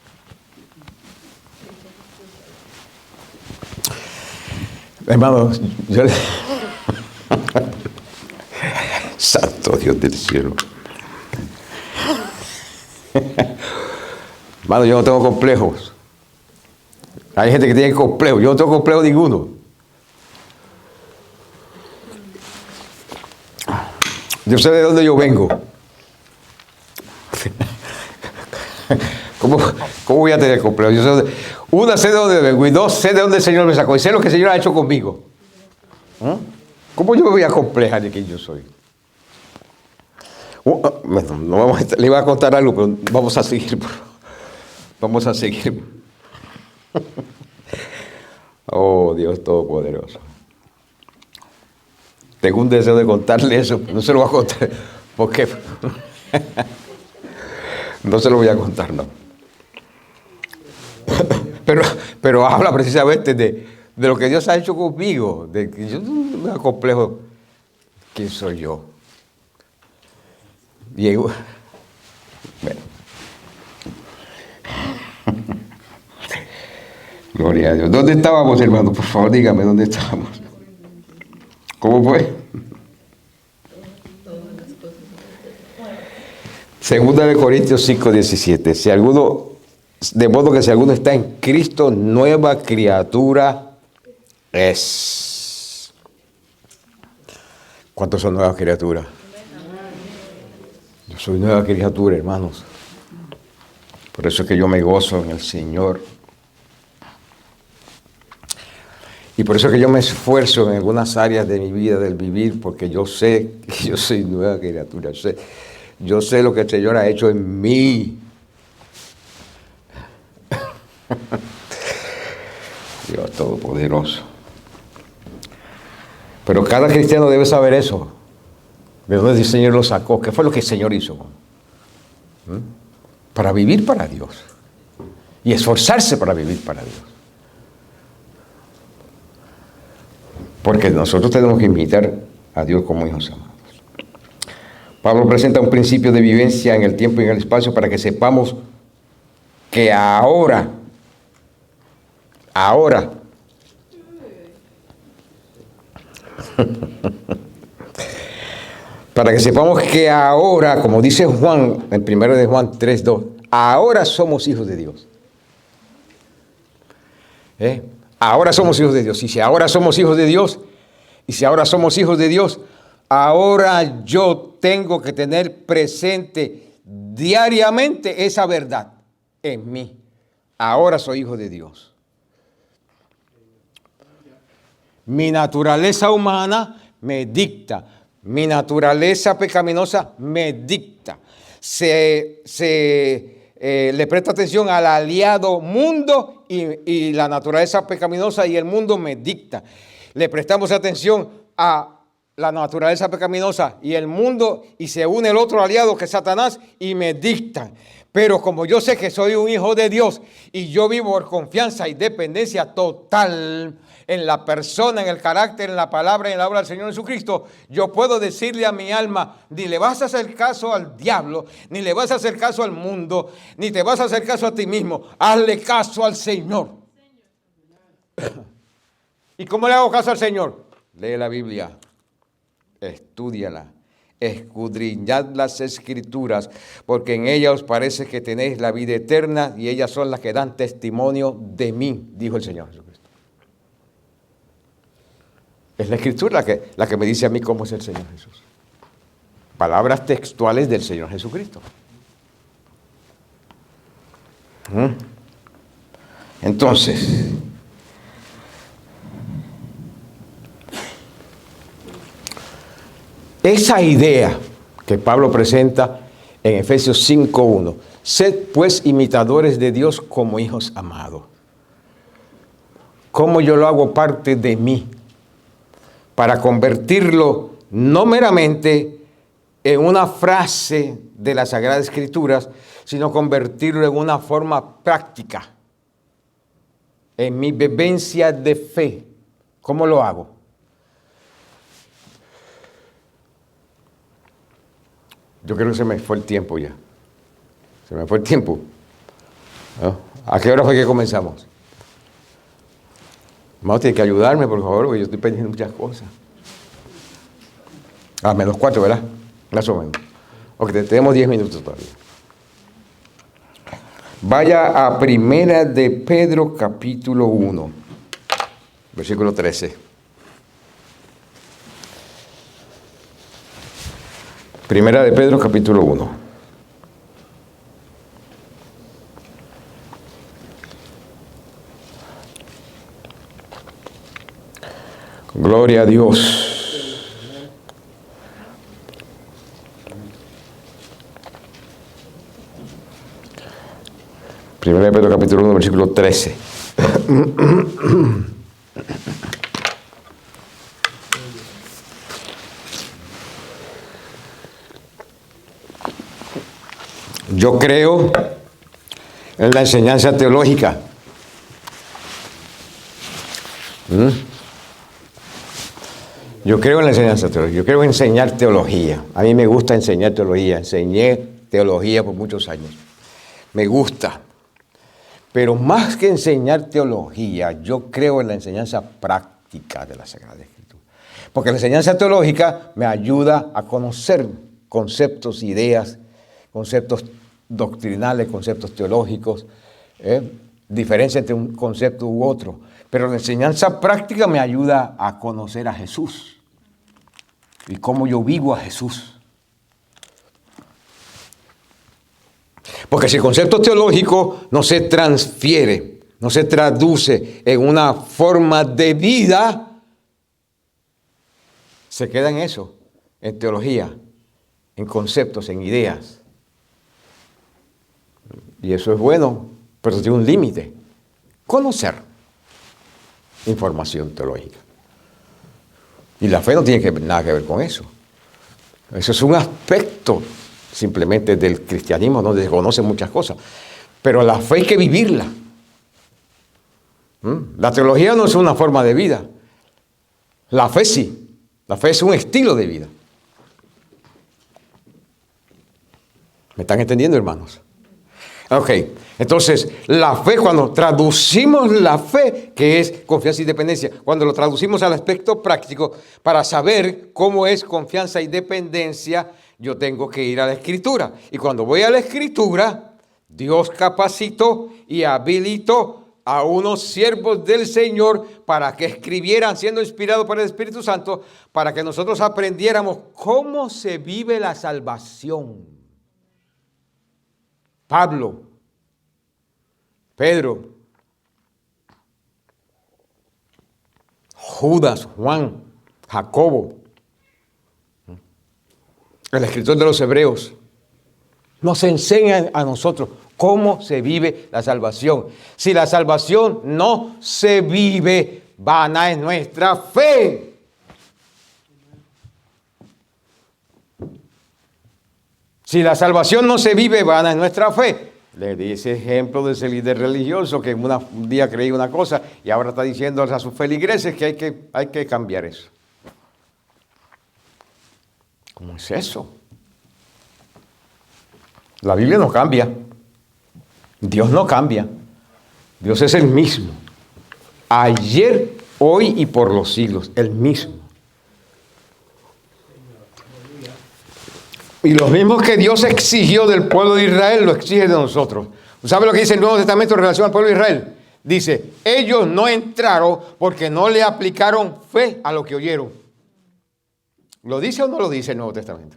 A: Hermanos, Santo Dios del cielo. Hermano, yo no tengo complejos. Hay gente que tiene complejos. Yo no tengo complejo ninguno. Yo sé de dónde yo vengo. ¿Cómo voy a tener complejo? Una, sé de dónde vengo, y dos, sé de dónde el Señor me sacó, y sé lo que el Señor ha hecho conmigo. ¿Cómo yo me voy a complejar de quién yo soy? Bueno, le iba a contar algo, pero vamos a seguir. Vamos a seguir. Oh, Dios Todopoderoso. Tengo un deseo de contarle eso, no se lo voy a contar. ¿Por qué? No se lo voy a contar, no. Pero habla precisamente de lo que Dios ha hecho conmigo, de que yo no me acomplejo. ¿Quién soy yo? Diego. Bueno. Gloria a Dios. ¿Dónde estábamos, hermano? Por favor, dígame dónde estábamos. ¿Cómo fue? Segunda de Corintios 5:17. De modo que si alguno está en Cristo, nueva criatura es. ¿Cuántos son nuevas criaturas? Yo soy nueva criatura, hermanos. Por eso es que yo me gozo en el Señor. Y por eso es que yo me esfuerzo en algunas áreas de mi vida, del vivir, porque yo sé que yo soy nueva criatura. Yo sé lo que el Señor ha hecho en mí. Dios Todopoderoso. Pero cada cristiano debe saber eso. ¿De dónde el Señor lo sacó? ¿Qué fue lo que el Señor hizo? Para vivir para Dios. Y esforzarse para vivir para Dios. Porque nosotros tenemos que imitar a Dios como hijos amados. Pablo presenta un principio de vivencia en el tiempo y en el espacio para que sepamos que ahora, para que sepamos que ahora, como dice Juan, en 1 de Juan 3:2, ahora somos hijos de Dios. Ahora somos hijos de Dios. Y si ahora somos hijos de Dios, ahora yo tengo que tener presente diariamente esa verdad en mí. Ahora soy hijo de Dios. Mi naturaleza humana me dicta. Mi naturaleza pecaminosa me dicta. Le presta atención al aliado mundo y la naturaleza pecaminosa y el mundo me dicta. Le prestamos atención a la naturaleza pecaminosa y el mundo, y se une el otro aliado que es Satanás y me dictan. Pero como yo sé que soy un hijo de Dios y yo vivo por confianza y dependencia total en la persona, en el carácter, en la palabra y en la obra del Señor Jesucristo, yo puedo decirle a mi alma, ni le vas a hacer caso al diablo, ni le vas a hacer caso al mundo, ni te vas a hacer caso a ti mismo. Hazle caso al Señor. ¿Y cómo le hago caso al Señor? Lee la Biblia, estúdiala, escudriñad las Escrituras, porque en ellas os parece que tenéis la vida eterna y ellas son las que dan testimonio de mí, dijo el Señor Jesucristo. Es la Escritura la que me dice a mí cómo es el Señor Jesús. Palabras textuales del Señor Jesucristo. Entonces, esa idea que Pablo presenta en Efesios 5:1, sed pues imitadores de Dios como hijos amados. ¿Cómo yo lo hago parte de mí? Para convertirlo no meramente en una frase de las Sagradas Escrituras, sino convertirlo en una forma práctica, en mi vivencia de fe. ¿Cómo lo hago? Yo creo que se me fue el tiempo ya. Se me fue el tiempo. ¿No? ¿A qué hora fue que comenzamos? Hermano, tiene que ayudarme, por favor, porque yo estoy pendiente de muchas cosas. -4, ¿verdad? Más o menos. Ok, tenemos 10 minutos todavía. Vaya a Primera de Pedro, capítulo 1, versículo 13. Primera de Pedro, capítulo 1. Gloria a Dios. Primera de Pedro, capítulo 1, versículo 13. Yo creo en la enseñanza teológica. Yo creo en la enseñanza teológica. Yo creo en enseñar teología. A mí me gusta enseñar teología. Enseñé teología por muchos años. Me gusta. Pero más que enseñar teología, yo creo en la enseñanza práctica de la Sagrada Escritura. Porque la enseñanza teológica me ayuda a conocer conceptos, ideas, conceptos doctrinales, conceptos teológicos, diferencia entre un concepto u otro. Pero la enseñanza práctica me ayuda a conocer a Jesús y cómo yo vivo a Jesús. Porque si el concepto teológico no se transfiere, no se traduce en una forma de vida, se queda en eso, en teología, en conceptos, en ideas. Y eso es bueno, pero tiene un límite. Conocer información teológica. Y la fe no tiene nada que ver con eso. Eso es un aspecto simplemente del cristianismo, donde se conocen muchas cosas. Pero la fe hay que vivirla. La teología no es una forma de vida. La fe sí. La fe es un estilo de vida. ¿Me están entendiendo, hermanos? Ok, entonces la fe, cuando traducimos la fe, que es confianza y dependencia, cuando lo traducimos al aspecto práctico, para saber cómo es confianza y dependencia, yo tengo que ir a la Escritura. Y cuando voy a la Escritura, Dios capacitó y habilitó a unos siervos del Señor para que escribieran, siendo inspirados por el Espíritu Santo, para que nosotros aprendiéramos cómo se vive la salvación. Pablo, Pedro, Judas, Juan, Jacobo, el escritor de los Hebreos, nos enseñan a nosotros cómo se vive la salvación. Si la salvación no se vive, vana es nuestra fe. Si la salvación no se vive, vana es nuestra fe. Le di ese ejemplo de ese líder religioso que un día creía una cosa y ahora está diciendo a sus feligreses que hay que cambiar eso. ¿Cómo es eso? La Biblia no cambia. Dios no cambia. Dios es el mismo. Ayer, hoy y por los siglos. El mismo. Y lo mismo que Dios exigió del pueblo de Israel, lo exige de nosotros. ¿Sabe lo que dice el Nuevo Testamento en relación al pueblo de Israel? Dice, ellos no entraron porque no le aplicaron fe a lo que oyeron. ¿Lo dice o no lo dice el Nuevo Testamento?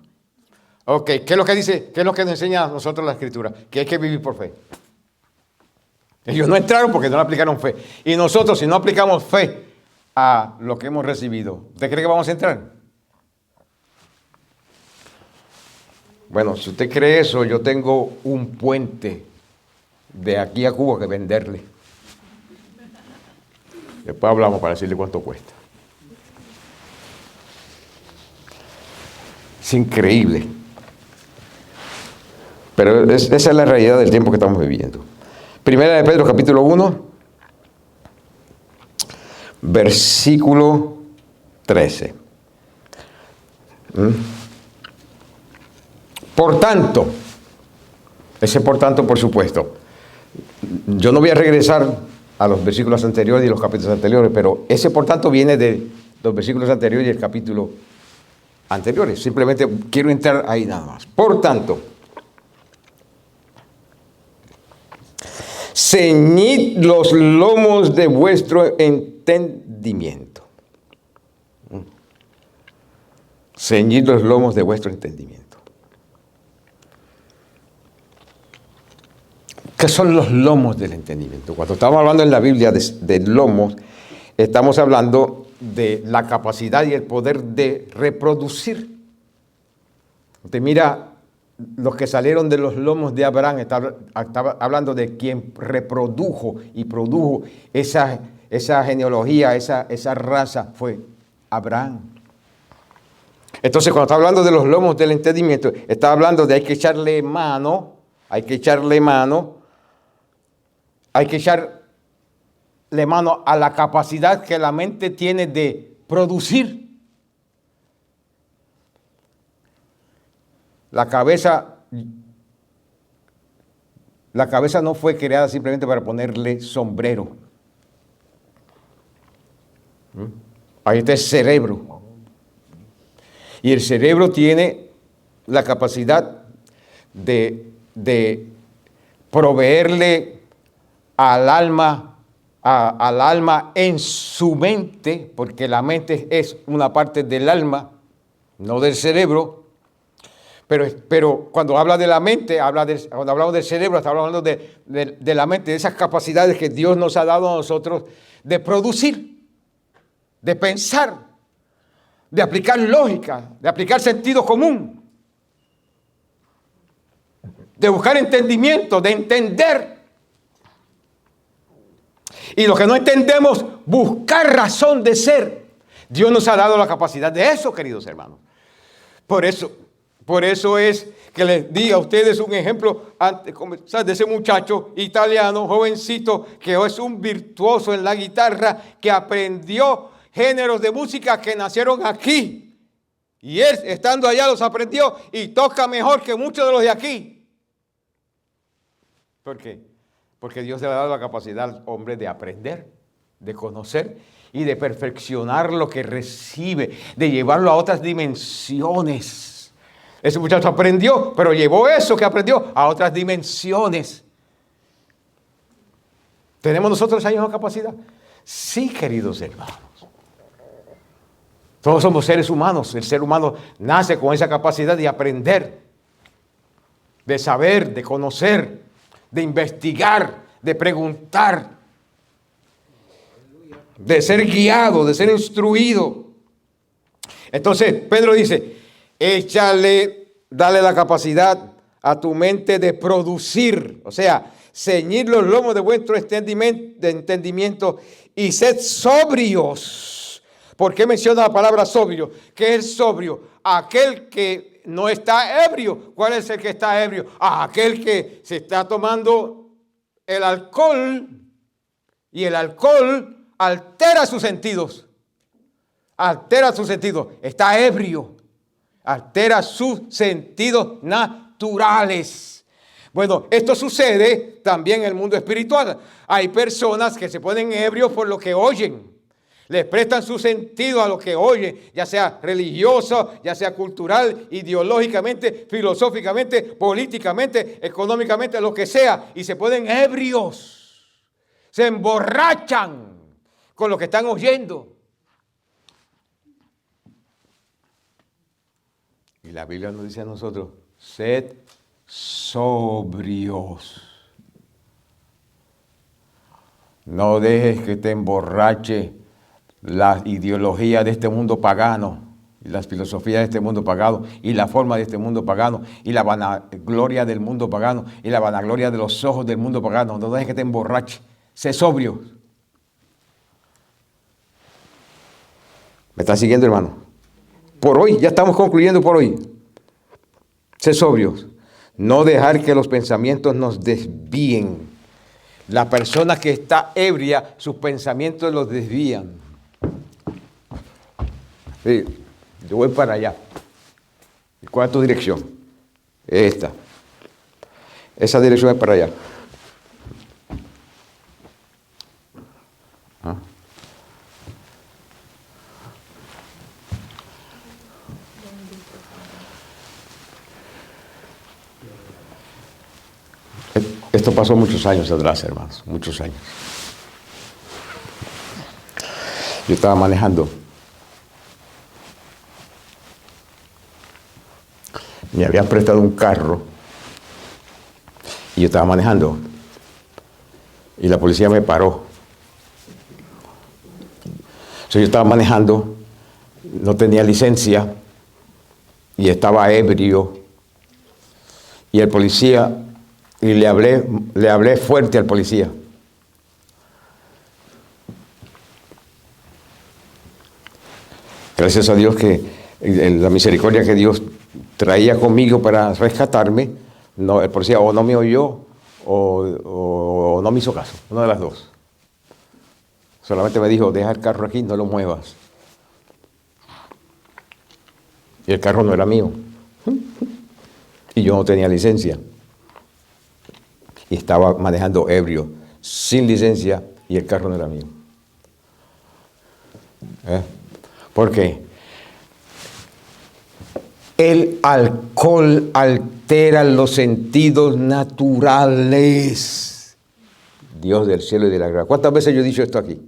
A: Ok, ¿qué es lo que dice? ¿Qué es lo que nos enseña a nosotros la Escritura? Que hay que vivir por fe. Ellos no entraron porque no le aplicaron fe. Y nosotros, si no aplicamos fe a lo que hemos recibido, ¿usted cree que vamos a entrar? Bueno, si usted cree eso, yo tengo un puente de aquí a Cuba que venderle. Después hablamos para decirle cuánto cuesta. Es increíble. Pero esa es la realidad del tiempo que estamos viviendo. Primera de Pedro, capítulo 1, versículo 13. Por tanto, ese por tanto, por supuesto, yo no voy a regresar a los versículos anteriores y los capítulos anteriores, pero ese por tanto viene de los versículos anteriores y el capítulo anteriores. Simplemente quiero entrar ahí nada más. Por tanto, ceñid los lomos de vuestro entendimiento. Ceñid los lomos de vuestro entendimiento. ¿Qué son los lomos del entendimiento? Cuando estamos hablando en la Biblia de lomos, estamos hablando de la capacidad y el poder de reproducir. Usted mira, los que salieron de los lomos de Abraham, estaba hablando de quien reprodujo y produjo esa genealogía, esa raza, fue Abraham. Entonces, cuando está hablando de los lomos del entendimiento, está hablando de hay que echarle mano a la capacidad que la mente tiene de producir. La cabeza no fue creada simplemente para ponerle sombrero. Ahí está el cerebro. Y el cerebro tiene la capacidad de proveerle al alma en su mente, porque la mente es una parte del alma, no del cerebro. Pero cuando habla de la mente, cuando hablamos del cerebro, estamos hablando de la mente, de esas capacidades que Dios nos ha dado a nosotros de producir, de pensar, de aplicar lógica, de aplicar sentido común, de buscar entendimiento, de entender. Y los que no entendemos, buscar razón de ser. Dios nos ha dado la capacidad de eso, queridos hermanos. Por eso es que les di a ustedes un ejemplo de ese muchacho italiano, jovencito, que es un virtuoso en la guitarra, que aprendió géneros de música que nacieron aquí. Y él, estando allá, los aprendió y toca mejor que muchos de los de aquí. ¿Por qué? Porque Dios le ha dado la capacidad al hombre de aprender, de conocer y de perfeccionar lo que recibe, de llevarlo a otras dimensiones. Ese muchacho aprendió, pero llevó eso que aprendió a otras dimensiones. ¿Tenemos nosotros esa misma capacidad? Sí, queridos hermanos. Todos somos seres humanos. El ser humano nace con esa capacidad de aprender, de saber, de conocer, de investigar, de preguntar, de ser guiado, de ser instruido. Entonces, Pedro dice, dale la capacidad a tu mente de producir, o sea, ceñid los lomos de vuestro entendimiento y sed sobrios ¿Por qué menciona la palabra sobrio? ¿Qué es sobrio? Aquel que no está ebrio. ¿Cuál es el que está ebrio? Aquel que se está tomando el alcohol y el alcohol altera sus sentidos. Altera sus sentidos. Está ebrio. Altera sus sentidos naturales. Bueno, esto sucede también en el mundo espiritual. Hay personas que se ponen ebrios por lo que oyen. Les prestan su sentido a lo que oyen, ya sea religioso, ya sea cultural, ideológicamente, filosóficamente, políticamente, económicamente, lo que sea. Y se ponen ebrios. Se emborrachan con lo que están oyendo. Y la Biblia nos dice a nosotros, sed sobrios. No dejes que te emborrache la ideología de este mundo pagano, y las filosofías de este mundo pagano, y la forma de este mundo pagano, y la vanagloria del mundo pagano, y la vanagloria de los ojos del mundo pagano. No dejes que te emborrache. Sé sobrio. ¿Me estás siguiendo, hermano? Por hoy, ya estamos concluyendo por hoy. Sé sobrios. No dejar que los pensamientos nos desvíen. La persona que está ebria, sus pensamientos los desvían. Sí, yo voy para allá. ¿Cuál es tu dirección? Esta. Esa dirección es para allá. ¿Ah? Esto pasó muchos años atrás, hermanos, muchos años. Yo estaba manejando. Me habían prestado un carro y yo estaba manejando. Y la policía me paró. Yo estaba manejando, no tenía licencia y estaba ebrio. Y el policía... Y le hablé fuerte al policía. Gracias a Dios que la misericordia que Dios traía conmigo para rescatarme, no, el policía o no me oyó o no me hizo caso, una de las dos. Solamente me dijo, deja el carro aquí, no lo muevas. Y el carro no era mío. Y yo no tenía licencia. Y estaba manejando ebrio, sin licencia, y el carro no era mío. ¿Por qué? El alcohol altera los sentidos naturales. Dios del cielo y de la gracia. ¿Cuántas veces yo he dicho esto aquí?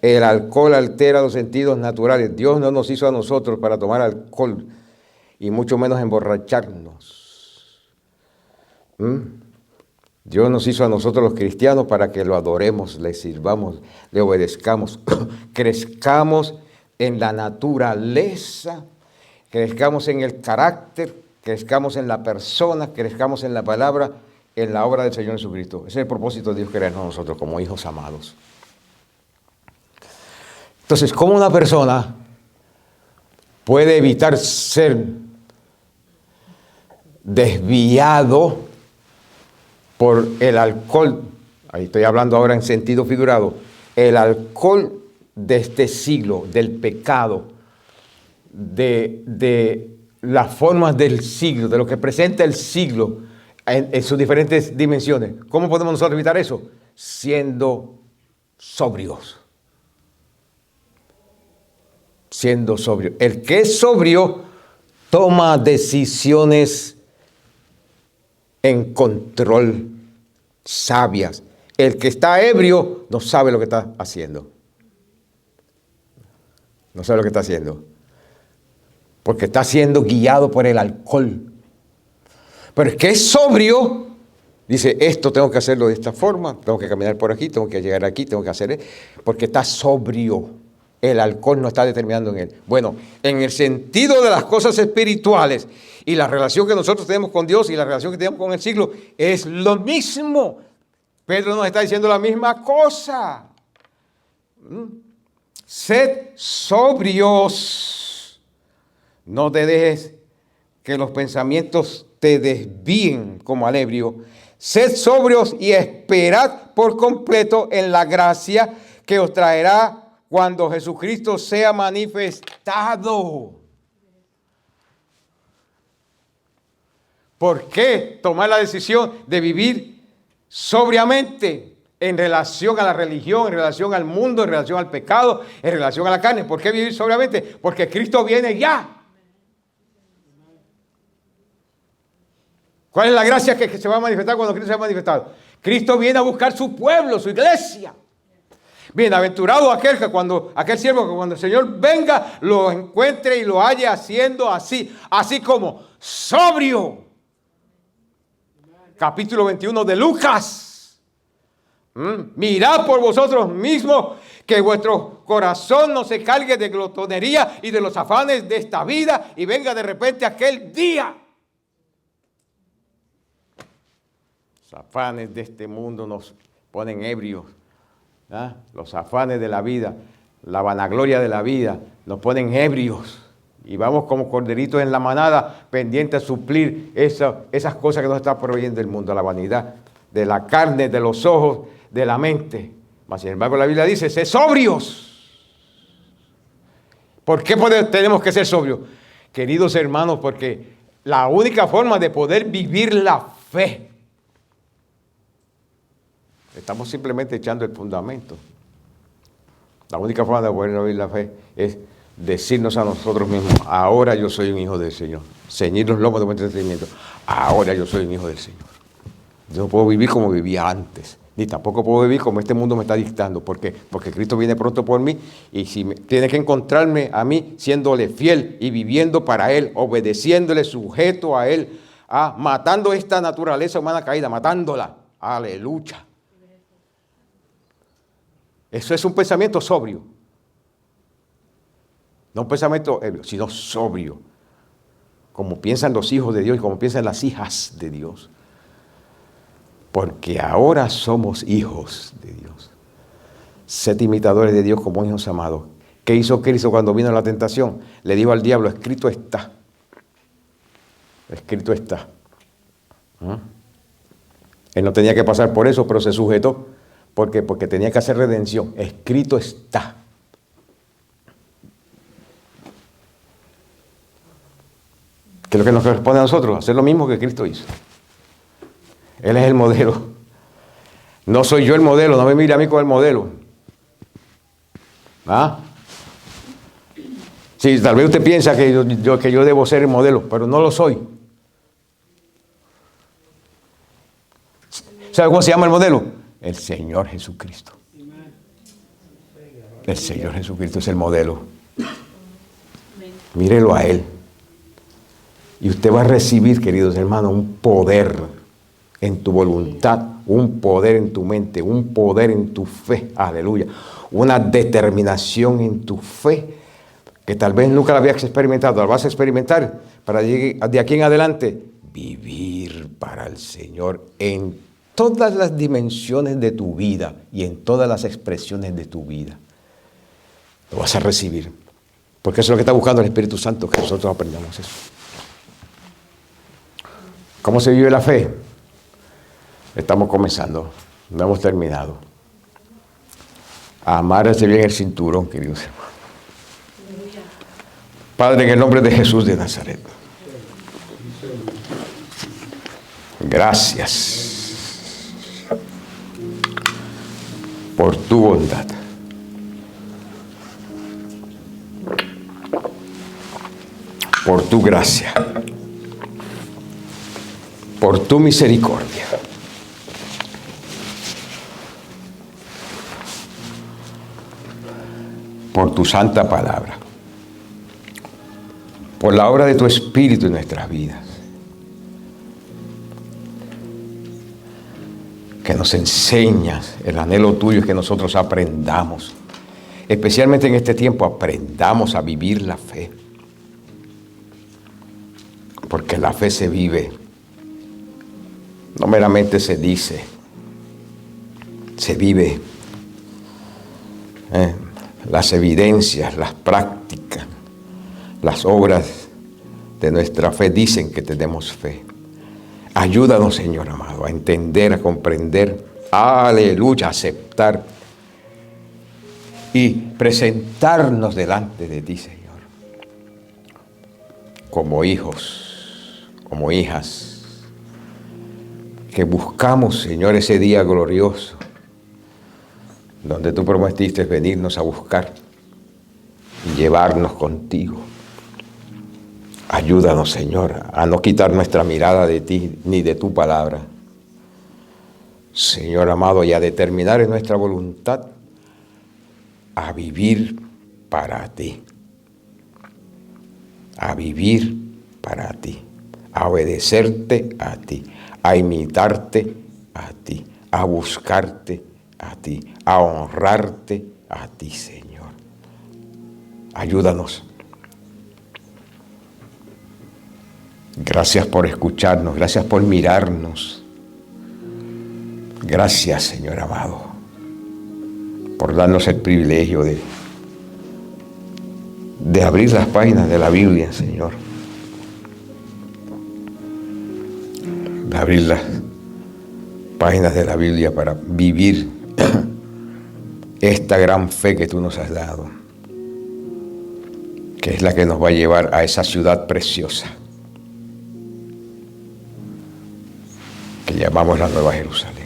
A: El alcohol altera los sentidos naturales. Dios no nos hizo a nosotros para tomar alcohol, y mucho menos emborracharnos. Dios nos hizo a nosotros los cristianos para que lo adoremos, le sirvamos, le obedezcamos, crezcamos en la naturaleza, crezcamos en el carácter, crezcamos en la persona, crezcamos en la palabra, en la obra del Señor Jesucristo. Ese es el propósito de Dios crearnos a nosotros como hijos amados. Entonces, ¿cómo una persona puede evitar ser desviado por el alcohol? Ahí estoy hablando ahora en sentido figurado. El alcohol de este siglo, del pecado, de las formas del siglo, de lo que presenta el siglo en sus diferentes dimensiones. ¿Cómo podemos nosotros evitar eso? Siendo sobrios. Siendo sobrio. El que es sobrio toma decisiones en control, sabias. El que está ebrio no sabe lo que está haciendo. No sabe lo que está haciendo. Porque está siendo guiado por el alcohol. Pero el que es sobrio dice, esto tengo que hacerlo de esta forma, tengo que caminar por aquí, tengo que llegar aquí, tengo que hacer esto, porque está sobrio. El alcohol no está determinando en él. Bueno, en el sentido de las cosas espirituales y la relación que nosotros tenemos con Dios y la relación que tenemos con el siglo, es lo mismo. Pedro nos está diciendo la misma cosa. Sed sobrios. No te dejes que los pensamientos te desvíen como al ebrio. Sed sobrios y esperad por completo en la gracia que os traerá cuando Jesucristo sea manifestado. ¿Por qué tomar la decisión de vivir sobriamente en relación a la religión, en relación al mundo, en relación al pecado, en relación a la carne? ¿Por qué vivir sobriamente? Porque Cristo viene ya. ¿Cuál es la gracia que se va a manifestar cuando Cristo se ha manifestado? Cristo viene a buscar su pueblo, su iglesia. Bienaventurado aquel siervo que cuando el Señor venga lo encuentre y lo halle haciendo así como sobrio. Capítulo 21 de Lucas. Mirad por vosotros mismos que vuestro corazón no se cargue de glotonería y de los afanes de esta vida y venga de repente aquel día. Los afanes de este mundo nos ponen ebrios. Los afanes de la vida, la vanagloria de la vida, nos ponen ebrios. Y vamos como corderitos en la manada, pendientes a suplir esas cosas que nos está proveyendo el mundo, la vanidad de la carne, de los ojos, de la mente. Mas sin embargo la Biblia dice, sé sobrios. ¿Por qué tenemos que ser sobrios? Queridos hermanos, porque la única forma de poder vivir la fe, estamos simplemente echando el fundamento. La única forma de poder vivir la fe es decirnos a nosotros mismos, ahora yo soy un hijo del Señor. Ceñir los lomos de buen entendimiento. Ahora yo soy un hijo del Señor. Yo no puedo vivir como vivía antes, ni tampoco puedo vivir como este mundo me está dictando. ¿Por qué? Porque Cristo viene pronto por mí y si tiene que encontrarme a mí siéndole fiel y viviendo para Él, obedeciéndole, sujeto a Él, matando esta naturaleza humana caída, matándola. Aleluya. Eso es un pensamiento sobrio. No un pensamiento ebrio, sino sobrio. Como piensan los hijos de Dios y como piensan las hijas de Dios. Porque ahora somos hijos de Dios. Sed imitadores de Dios como hijos amados. ¿Qué hizo Cristo cuando vino la tentación? Le dijo al diablo, escrito está. Escrito está. Él no tenía que pasar por eso, pero se sujetó. ¿Por qué? Porque tenía que hacer redención. Escrito está. ¿Qué es lo que nos corresponde a nosotros? Hacer lo mismo que Cristo hizo. Él es el modelo. No soy yo el modelo, no me mire a mí como el modelo. Sí, tal vez usted piensa que yo debo ser el modelo, pero no lo soy. ¿Sabe cómo se llama el modelo? El Señor Jesucristo. El Señor Jesucristo es el modelo. Mírelo a Él. Y usted va a recibir, queridos hermanos, un poder en tu voluntad, un poder en tu mente, un poder en tu fe. Aleluya. Una determinación en tu fe que tal vez nunca la habías experimentado, la vas a experimentar para de aquí en adelante vivir para el Señor en todas las dimensiones de tu vida y en todas las expresiones de tu vida. Lo vas a recibir. Porque eso es lo que está buscando el Espíritu Santo, que nosotros aprendamos eso. ¿Cómo se vive la fe? Estamos comenzando, no hemos terminado. Amárrese bien el cinturón, queridos hermanos. Padre, en el nombre de Jesús de Nazaret. Gracias por tu bondad. Por tu gracia. Por tu misericordia. Por tu santa palabra. Por la obra de tu Espíritu en nuestras vidas. Que nos enseñas, el anhelo tuyo es que nosotros aprendamos. Especialmente en este tiempo aprendamos a vivir la fe. Porque la fe se vive. No meramente se dice, se vive. las evidencias, las prácticas, las obras de nuestra fe dicen que tenemos fe. Ayúdanos, Señor amado, a entender, a comprender, aleluya, a aceptar y presentarnos delante de ti, Señor, como hijos, como hijas, que buscamos, Señor, ese día glorioso, donde tú prometiste venirnos a buscar y llevarnos contigo. Ayúdanos, Señor, a no quitar nuestra mirada de ti ni de tu palabra, Señor amado, y a determinar en nuestra voluntad a vivir para ti, a vivir para ti, a obedecerte a ti, a imitarte a ti, a buscarte a ti, a honrarte a ti, Señor. Ayúdanos. Gracias por escucharnos, gracias por mirarnos. Gracias, Señor amado, por darnos el privilegio de abrir las páginas de la Biblia, Señor. De abrir las páginas de la Biblia para vivir esta gran fe que tú nos has dado, que es la que nos va a llevar a esa ciudad preciosa que llamamos la Nueva Jerusalén.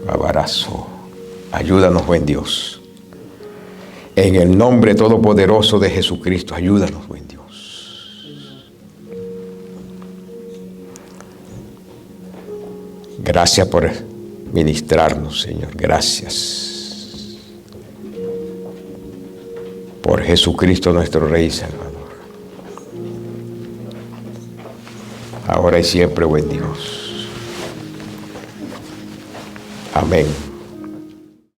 A: Abrazo. Ayúdanos, buen Dios. En el nombre todopoderoso de Jesucristo, ayúdanos, buen Dios. Gracias por ministrarnos, Señor. Gracias. Por Jesucristo, nuestro Rey y Salvador. Ahora y siempre, buen Dios. Amén.